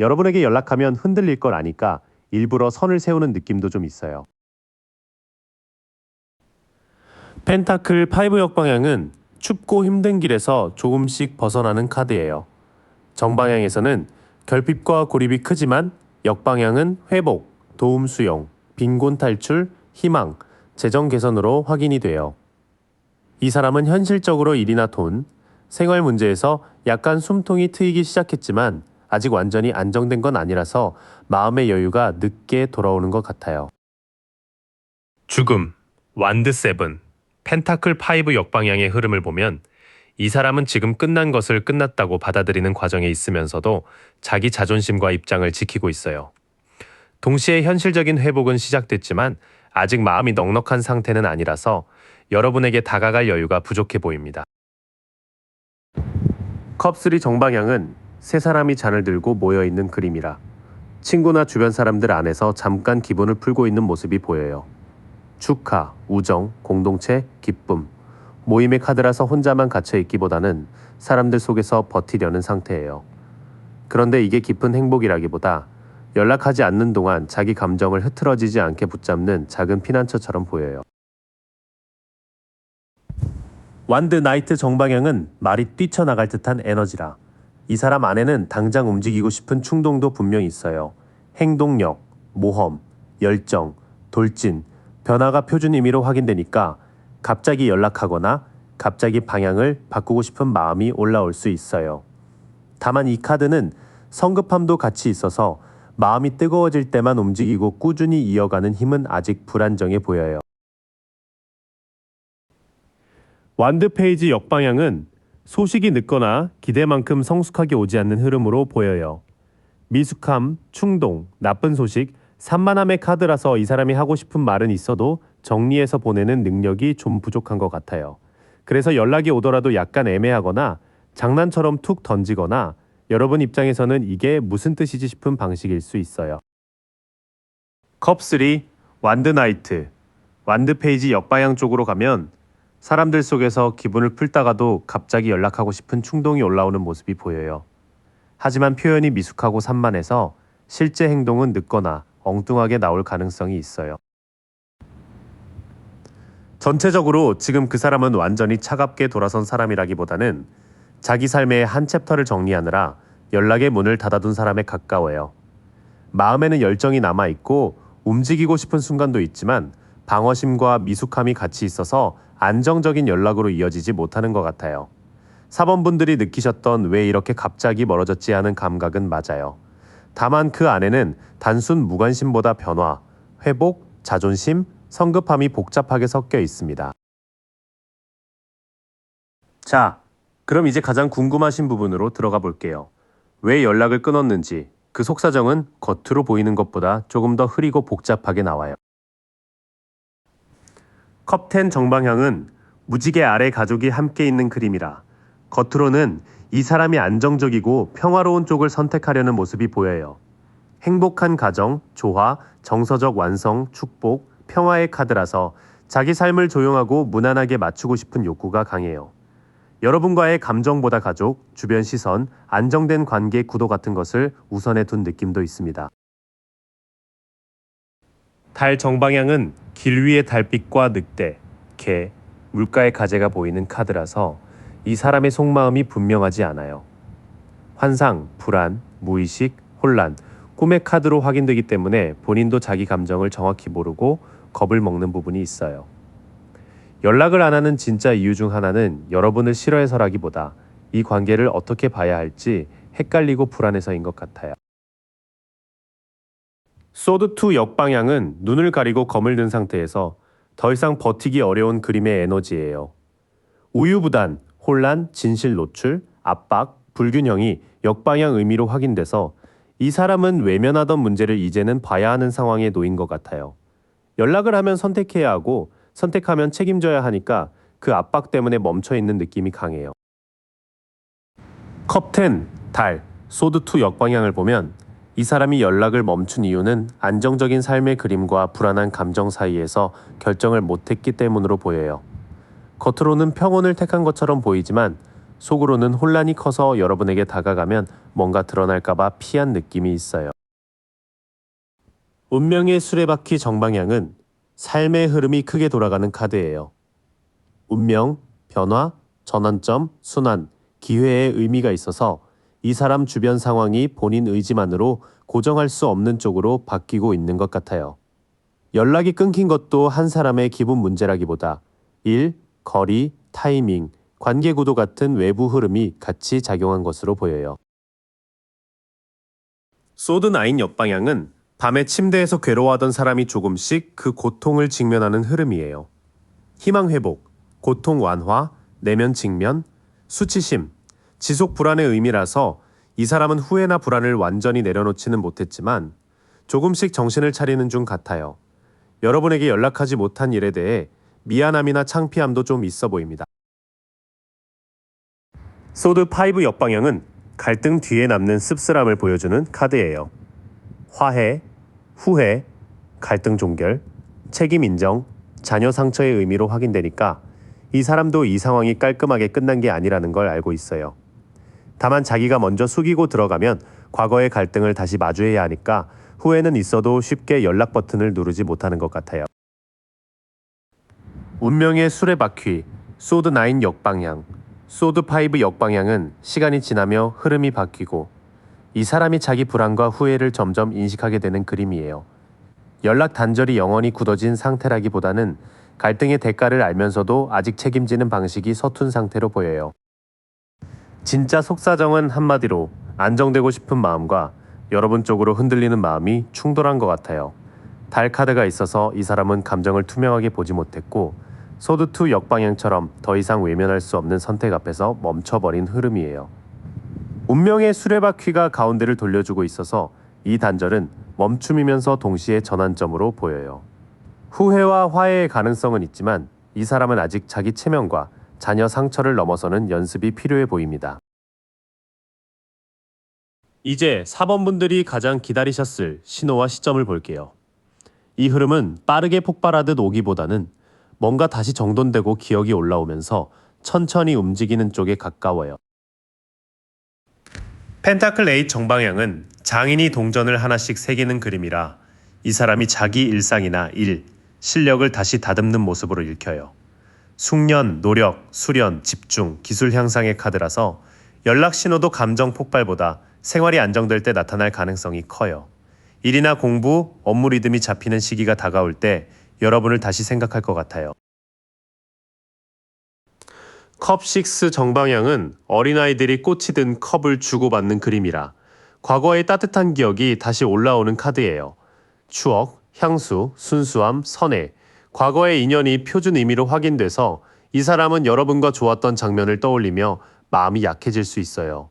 여러분에게 연락하면 흔들릴 걸 아니까 일부러 선을 세우는 느낌도 좀 있어요. 펜타클 5 역방향은 춥고 힘든 길에서 조금씩 벗어나는 카드예요. 정방향에서는 결핍과 고립이 크지만 역방향은 회복, 도움 수용, 빈곤 탈출, 희망, 재정 개선으로 확인이 돼요. 이 사람은 현실적으로 일이나 돈, 생활 문제에서 약간 숨통이 트이기 시작했지만 아직 완전히 안정된 건 아니라서 마음의 여유가 늦게 돌아오는 것 같아요. 죽음, 완드 7, 펜타클 5 역방향의 흐름을 보면 이 사람은 지금 끝난 것을 끝났다고 받아들이는 과정에 있으면서도 자기 자존심과 입장을 지키고 있어요. 동시에 현실적인 회복은 시작됐지만 아직 마음이 넉넉한 상태는 아니라서 여러분에게 다가갈 여유가 부족해 보입니다. 컵3 정방향은 세 사람이 잔을 들고 모여있는 그림이라 친구나 주변 사람들 안에서 잠깐 기분을 풀고 있는 모습이 보여요. 축하, 우정, 공동체, 기쁨. 모임의 카드라서 혼자만 갇혀있기보다는 사람들 속에서 버티려는 상태예요. 그런데 이게 깊은 행복이라기보다 연락하지 않는 동안 자기 감정을 흐트러지지 않게 붙잡는 작은 피난처처럼 보여요. 완드 나이트 정방향은 말이 뛰쳐나갈 듯한 에너지라 이 사람 안에는 당장 움직이고 싶은 충동도 분명히 있어요. 행동력, 모험, 열정, 돌진, 변화가 표준 의미로 확인되니까 갑자기 연락하거나 갑자기 방향을 바꾸고 싶은 마음이 올라올 수 있어요. 다만 이 카드는 성급함도 같이 있어서 마음이 뜨거워질 때만 움직이고 꾸준히 이어가는 힘은 아직 불안정해 보여요. 완드 페이지 역방향은 소식이 늦거나 기대만큼 성숙하게 오지 않는 흐름으로 보여요. 미숙함, 충동, 나쁜 소식, 산만함의 카드라서 이 사람이 하고 싶은 말은 있어도 정리해서 보내는 능력이 좀 부족한 것 같아요. 그래서 연락이 오더라도 약간 애매하거나 장난처럼 툭 던지거나 여러분 입장에서는 이게 무슨 뜻이지 싶은 방식일 수 있어요. 컵3 완드 나이트 완드 페이지 역방향 쪽으로 가면 사람들 속에서 기분을 풀다가도 갑자기 연락하고 싶은 충동이 올라오는 모습이 보여요. 하지만 표현이 미숙하고 산만해서 실제 행동은 늦거나 엉뚱하게 나올 가능성이 있어요. 전체적으로 지금 그 사람은 완전히 차갑게 돌아선 사람이라기보다는 자기 삶의 한 챕터를 정리하느라 연락의 문을 닫아둔 사람에 가까워요. 마음에는 열정이 남아있고 움직이고 싶은 순간도 있지만 방어심과 미숙함이 같이 있어서 안정적인 연락으로 이어지지 못하는 것 같아요. 사번분들이 느끼셨던 왜 이렇게 갑자기 멀어졌지 하는 감각은 맞아요. 다만 그 안에는 단순 무관심보다 변화, 회복, 자존심, 성급함이 복잡하게 섞여 있습니다. 자, 그럼 이제 가장 궁금하신 부분으로 들어가 볼게요. 왜 연락을 끊었는지 그 속사정은 겉으로 보이는 것보다 조금 더 흐리고 복잡하게 나와요. 컵10 정방향은 무지개 아래 가족이 함께 있는 그림이라 겉으로는 이 사람이 안정적이고 평화로운 쪽을 선택하려는 모습이 보여요. 행복한 가정, 조화, 정서적 완성, 축복, 평화의 카드라서 자기 삶을 조용하고 무난하게 맞추고 싶은 욕구가 강해요. 여러분과의 감정보다 가족, 주변 시선, 안정된 관계 구도 같은 것을 우선해 둔 느낌도 있습니다. 달 정방향은 길 위의 달빛과 늑대, 개, 물가의 가재가 보이는 카드라서 이 사람의 속마음이 분명하지 않아요. 환상, 불안, 무의식, 혼란, 꿈의 카드로 확인되기 때문에 본인도 자기 감정을 정확히 모르고 겁을 먹는 부분이 있어요. 연락을 안 하는 진짜 이유 중 하나는 여러분을 싫어해서라기보다 이 관계를 어떻게 봐야 할지 헷갈리고 불안해서인 것 같아요. 소드2 역방향은 눈을 가리고 검을 든 상태에서 더 이상 버티기 어려운 그림의 에너지예요. 우유부단, 혼란, 진실 노출, 압박, 불균형이 역방향 의미로 확인돼서 이 사람은 외면하던 문제를 이제는 봐야 하는 상황에 놓인 것 같아요. 연락을 하면 선택해야 하고 선택하면 책임져야 하니까 그 압박 때문에 멈춰있는 느낌이 강해요. 컵10, 달, 소드2 역방향을 보면 이 사람이 연락을 멈춘 이유는 안정적인 삶의 그림과 불안한 감정 사이에서 결정을 못했기 때문으로 보여요. 겉으로는 평온을 택한 것처럼 보이지만 속으로는 혼란이 커서 여러분에게 다가가면 뭔가 드러날까봐 피한 느낌이 있어요. 운명의 수레바퀴 정방향은 삶의 흐름이 크게 돌아가는 카드예요. 운명, 변화, 전환점, 순환, 기회의 의미가 있어서 이 사람 주변 상황이 본인 의지만으로 고정할 수 없는 쪽으로 바뀌고 있는 것 같아요. 연락이 끊긴 것도 한 사람의 기분 문제라기보다 일, 거리, 타이밍, 관계 구도 같은 외부 흐름이 같이 작용한 것으로 보여요. 소드9 옆방향은 밤에 침대에서 괴로워하던 사람이 조금씩 그 고통을 직면하는 흐름이에요. 희망 회복, 고통 완화, 내면 직면, 수치심, 지속 불안의 의미라서 이 사람은 후회나 불안을 완전히 내려놓지는 못했지만 조금씩 정신을 차리는 중 같아요. 여러분에게 연락하지 못한 일에 대해 미안함이나 창피함도 좀 있어 보입니다. 소드 5 역방향은 갈등 뒤에 남는 씁쓸함을 보여주는 카드예요. 화해, 후회, 갈등 종결, 책임 인정, 자녀 상처의 의미로 확인되니까 이 사람도 이 상황이 깔끔하게 끝난 게 아니라는 걸 알고 있어요. 다만 자기가 먼저 숙이고 들어가면 과거의 갈등을 다시 마주해야 하니까 후회는 있어도 쉽게 연락 버튼을 누르지 못하는 것 같아요. 운명의 수레바퀴, 소드 9 역방향, 소드 5 역방향은 시간이 지나며 흐름이 바뀌고 이 사람이 자기 불안과 후회를 점점 인식하게 되는 그림이에요. 연락 단절이 영원히 굳어진 상태라기보다는 갈등의 대가를 알면서도 아직 책임지는 방식이 서툰 상태로 보여요. 진짜 속사정은 한마디로 안정되고 싶은 마음과 여러분 쪽으로 흔들리는 마음이 충돌한 것 같아요. 달 카드가 있어서 이 사람은 감정을 투명하게 보지 못했고 소드2 역방향처럼 더 이상 외면할 수 없는 선택 앞에서 멈춰버린 흐름이에요. 운명의 수레바퀴가 가운데를 돌려주고 있어서 이 단절은 멈춤이면서 동시에 전환점으로 보여요. 후회와 화해의 가능성은 있지만 이 사람은 아직 자기 체면과 자녀 상처를 넘어서는 연습이 필요해 보입니다. 이제 4번 분들이 가장 기다리셨을 신호와 시점을 볼게요. 이 흐름은 빠르게 폭발하듯 오기보다는 뭔가 다시 정돈되고 기억이 올라오면서 천천히 움직이는 쪽에 가까워요. 펜타클 8 정방향은 장인이 동전을 하나씩 새기는 그림이라 이 사람이 자기 일상이나 일, 실력을 다시 다듬는 모습으로 읽혀요. 숙련, 노력, 수련, 집중, 기술 향상의 카드라서 연락 신호도 감정 폭발보다 생활이 안정될 때 나타날 가능성이 커요. 일이나 공부, 업무 리듬이 잡히는 시기가 다가올 때 여러분을 다시 생각할 것 같아요. 컵 6 정방향은 어린아이들이 꽃이 든 컵을 주고받는 그림이라 과거의 따뜻한 기억이 다시 올라오는 카드예요. 추억, 향수, 순수함, 선해, 과거의 인연이 표준 의미로 확인돼서 이 사람은 여러분과 좋았던 장면을 떠올리며 마음이 약해질 수 있어요.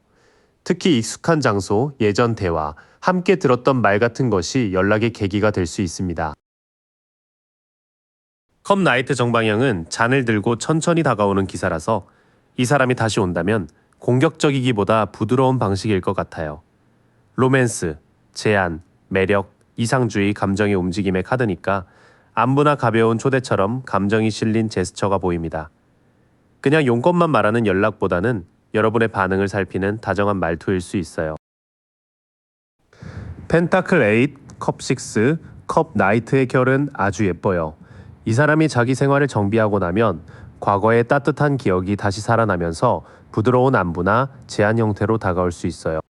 특히 익숙한 장소, 예전 대화, 함께 들었던 말 같은 것이 연락의 계기가 될 수 있습니다. 컵 나이트 정방향은 잔을 들고 천천히 다가오는 기사라서 이 사람이 다시 온다면 공격적이기보다 부드러운 방식일 것 같아요. 로맨스, 제안, 매력, 이상주의 감정의 움직임의 카드니까 안부나 가벼운 초대처럼 감정이 실린 제스처가 보입니다. 그냥 용건만 말하는 연락보다는 여러분의 반응을 살피는 다정한 말투일 수 있어요. 펜타클 8, 컵 6, 컵 나이트의 결은 아주 예뻐요. 이 사람이 자기 생활을 정비하고 나면 과거의 따뜻한 기억이 다시 살아나면서 부드러운 안부나 제안 형태로 다가올 수 있어요.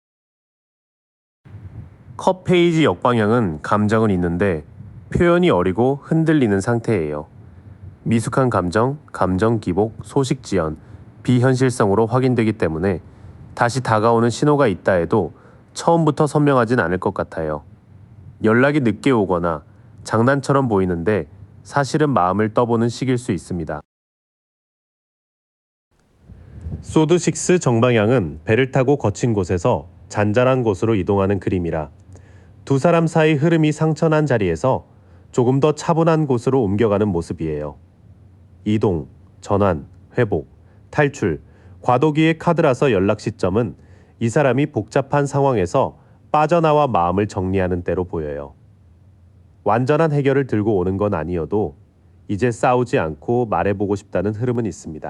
컵 페이지 역방향은 감정은 있는데 표현이 어리고 흔들리는 상태예요. 미숙한 감정, 감정 기복, 소식 지연, 비현실성으로 확인되기 때문에 다시 다가오는 신호가 있다 해도 처음부터 선명하진 않을 것 같아요. 연락이 늦게 오거나 장난처럼 보이는데 사실은 마음을 떠보는 시기일 수 있습니다. 소드 6 정방향은 배를 타고 거친 곳에서 잔잔한 곳으로 이동하는 그림이라 두 사람 사이 흐름이 상처난 자리에서 조금 더 차분한 곳으로 옮겨가는 모습이에요. 이동, 전환, 회복, 탈출, 과도기의 카드라서 연락 시점은 이 사람이 복잡한 상황에서 빠져나와 마음을 정리하는 때로 보여요. 완전한 해결을 들고 오는 건 아니어도 이제 싸우지 않고 말해보고 싶다는 흐름은 있습니다.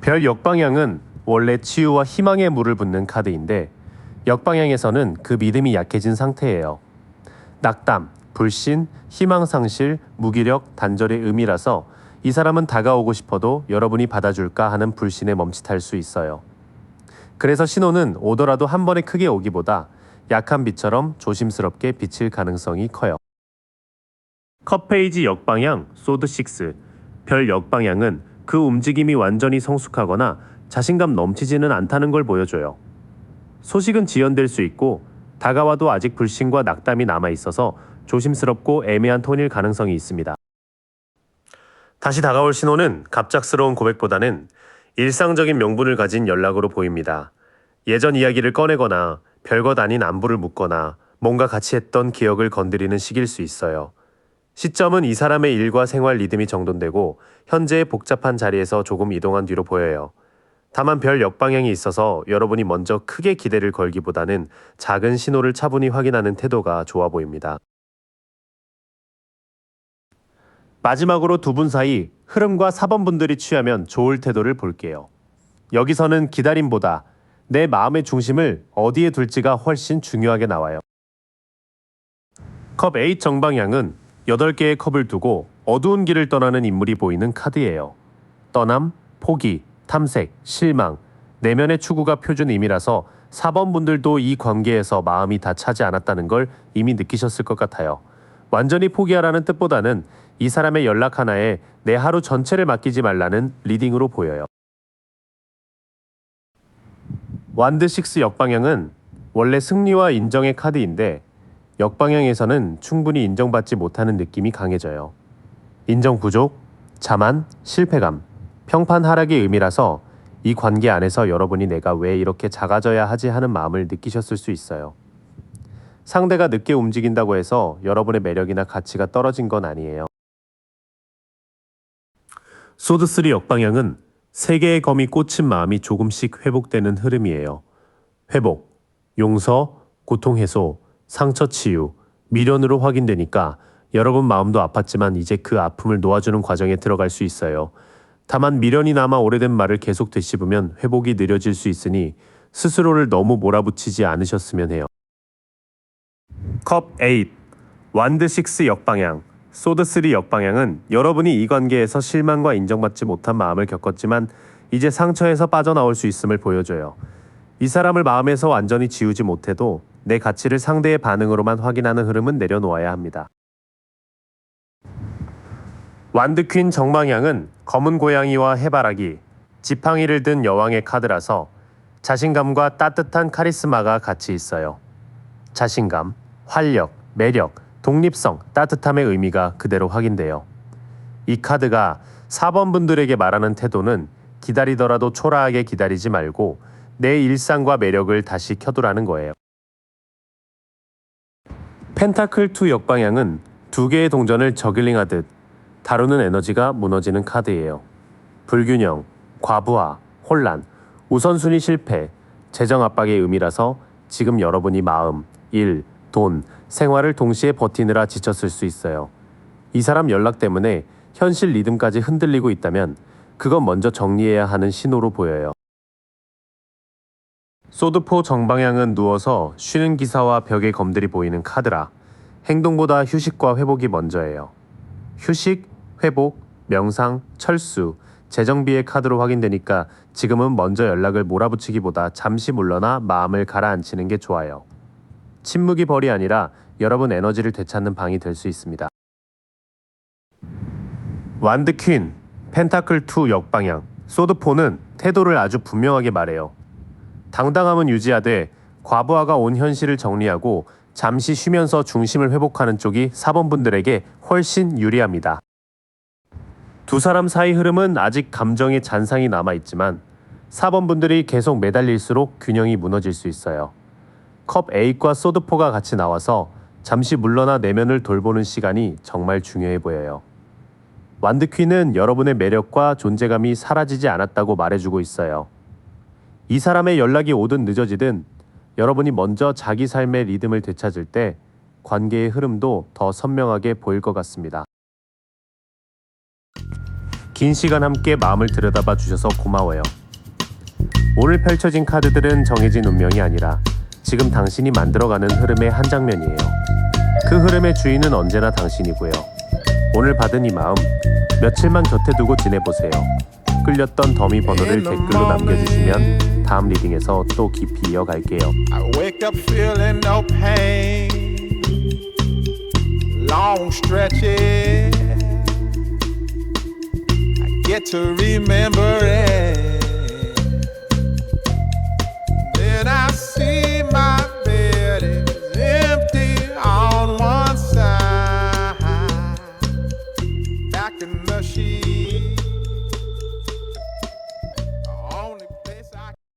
별 역방향은 원래 치유와 희망의 물을 붓는 카드인데 역방향에서는 그 믿음이 약해진 상태예요. 낙담, 불신, 희망상실, 무기력, 단절의 의미라서 이 사람은 다가오고 싶어도 여러분이 받아줄까 하는 불신에 멈칫할 수 있어요. 그래서 신호는 오더라도 한 번에 크게 오기보다 약한 빛처럼 조심스럽게 비칠 가능성이 커요. 컵 페이지 역방향 소드 6, 별 역방향은 그 움직임이 완전히 성숙하거나 자신감 넘치지는 않다는 걸 보여줘요. 소식은 지연될 수 있고 다가와도 아직 불신과 낙담이 남아있어서 조심스럽고 애매한 톤일 가능성이 있습니다. 다시 다가올 신호는 갑작스러운 고백보다는 일상적인 명분을 가진 연락으로 보입니다. 예전 이야기를 꺼내거나 별것 아닌 안부를 묻거나 뭔가 같이 했던 기억을 건드리는 시기일 수 있어요. 시점은 이 사람의 일과 생활 리듬이 정돈되고 현재의 복잡한 자리에서 조금 이동한 뒤로 보여요. 다만 별 역방향이 있어서 여러분이 먼저 크게 기대를 걸기보다는 작은 신호를 차분히 확인하는 태도가 좋아 보입니다. 마지막으로 두 분 사이 흐름과 4번 분들이 취하면 좋을 태도를 볼게요. 여기서는 기다림보다 내 마음의 중심을 어디에 둘지가 훨씬 중요하게 나와요. 컵 8 정방향은 8개의 컵을 두고 어두운 길을 떠나는 인물이 보이는 카드예요. 떠남, 포기, 탐색, 실망, 내면의 추구가 표준 의미라서 4번 분들도 이 관계에서 마음이 다 차지 않았다는 걸 이미 느끼셨을 것 같아요. 완전히 포기하라는 뜻보다는 이 사람의 연락 하나에 내 하루 전체를 맡기지 말라는 리딩으로 보여요. 완드 6 역방향은 원래 승리와 인정의 카드인데 역방향에서는 충분히 인정받지 못하는 느낌이 강해져요. 인정 부족, 자만, 실패감, 평판 하락의 의미라서 이 관계 안에서 여러분이 내가 왜 이렇게 작아져야 하지 하는 마음을 느끼셨을 수 있어요. 상대가 늦게 움직인다고 해서 여러분의 매력이나 가치가 떨어진 건 아니에요. 소드 3 역방향은 3개의 검이 꽂힌 마음이 조금씩 회복되는 흐름이에요. 회복, 용서, 고통 해소, 상처 치유, 미련으로 확인되니까 여러분 마음도 아팠지만 이제 그 아픔을 놓아주는 과정에 들어갈 수 있어요. 다만 미련이 남아 오래된 말을 계속 되씹으면 회복이 느려질 수 있으니 스스로를 너무 몰아붙이지 않으셨으면 해요. 컵 8, 완드 6 역방향, 소드 3 역방향은 여러분이 이 관계에서 실망과 인정받지 못한 마음을 겪었지만 이제 상처에서 빠져나올 수 있음을 보여줘요. 이 사람을 마음에서 완전히 지우지 못해도 내 가치를 상대의 반응으로만 확인하는 흐름은 내려놓아야 합니다. 완드 퀸 정방향은 검은 고양이와 해바라기, 지팡이를 든 여왕의 카드라서 자신감과 따뜻한 카리스마가 같이 있어요. 자신감, 활력, 매력, 독립성, 따뜻함의 의미가 그대로 확인돼요. 이 카드가 4번 분들에게 말하는 태도는 기다리더라도 초라하게 기다리지 말고 내 일상과 매력을 다시 켜두라는 거예요. 펜타클 2 역방향은 2개의 동전을 저글링하듯 다루는 에너지가 무너지는 카드예요. 불균형, 과부하, 혼란, 우선순위 실패, 재정 압박의 의미라서 지금 여러분이 마음, 일, 돈, 생활을 동시에 버티느라 지쳤을 수 있어요. 이 사람 연락 때문에 현실 리듬까지 흔들리고 있다면 그건 먼저 정리해야 하는 신호로 보여요. 소드4 정방향은 누워서 쉬는 기사와 벽의 검들이 보이는 카드라 행동보다 휴식과 회복이 먼저예요. 휴식, 회복, 명상, 철수, 재정비의 카드로 확인되니까 지금은 먼저 연락을 몰아붙이기보다 잠시 물러나 마음을 가라앉히는 게 좋아요. 침묵이 벌이 아니라 여러분 에너지를 되찾는 방이 될 수 있습니다. 완드 퀸, 펜타클 2 역방향, 소드4는 태도를 아주 분명하게 말해요. 당당함은 유지하되 과부하가 온 현실을 정리하고 잠시 쉬면서 중심을 회복하는 쪽이 4번 분들에게 훨씬 유리합니다. 두 사람 사이 흐름은 아직 감정의 잔상이 남아있지만 4번 분들이 계속 매달릴수록 균형이 무너질 수 있어요. 컵 8과 소드4가 같이 나와서 잠시 물러나 내면을 돌보는 시간이 정말 중요해 보여요. 완드 퀸은 여러분의 매력과 존재감이 사라지지 않았다고 말해주고 있어요. 이 사람의 연락이 오든 늦어지든 여러분이 먼저 자기 삶의 리듬을 되찾을 때 관계의 흐름도 더 선명하게 보일 것 같습니다. 긴 시간 함께 마음을 들여다봐 주셔서 고마워요. 오늘 펼쳐진 카드들은 정해진 운명이 아니라 지금 당신이 만들어가는 흐름의 한 장면이에요. 그 흐름의 주인은 언제나 당신이고요. 오늘 받은 이 마음 며칠만 곁에 두고 지내보세요. 끌렸던 더미 번호를 댓글로 남겨주시면 다음 리딩에서 또 깊이 이어갈게요. I wake up feeling no pain, long stretches. I get to remember it. Then I see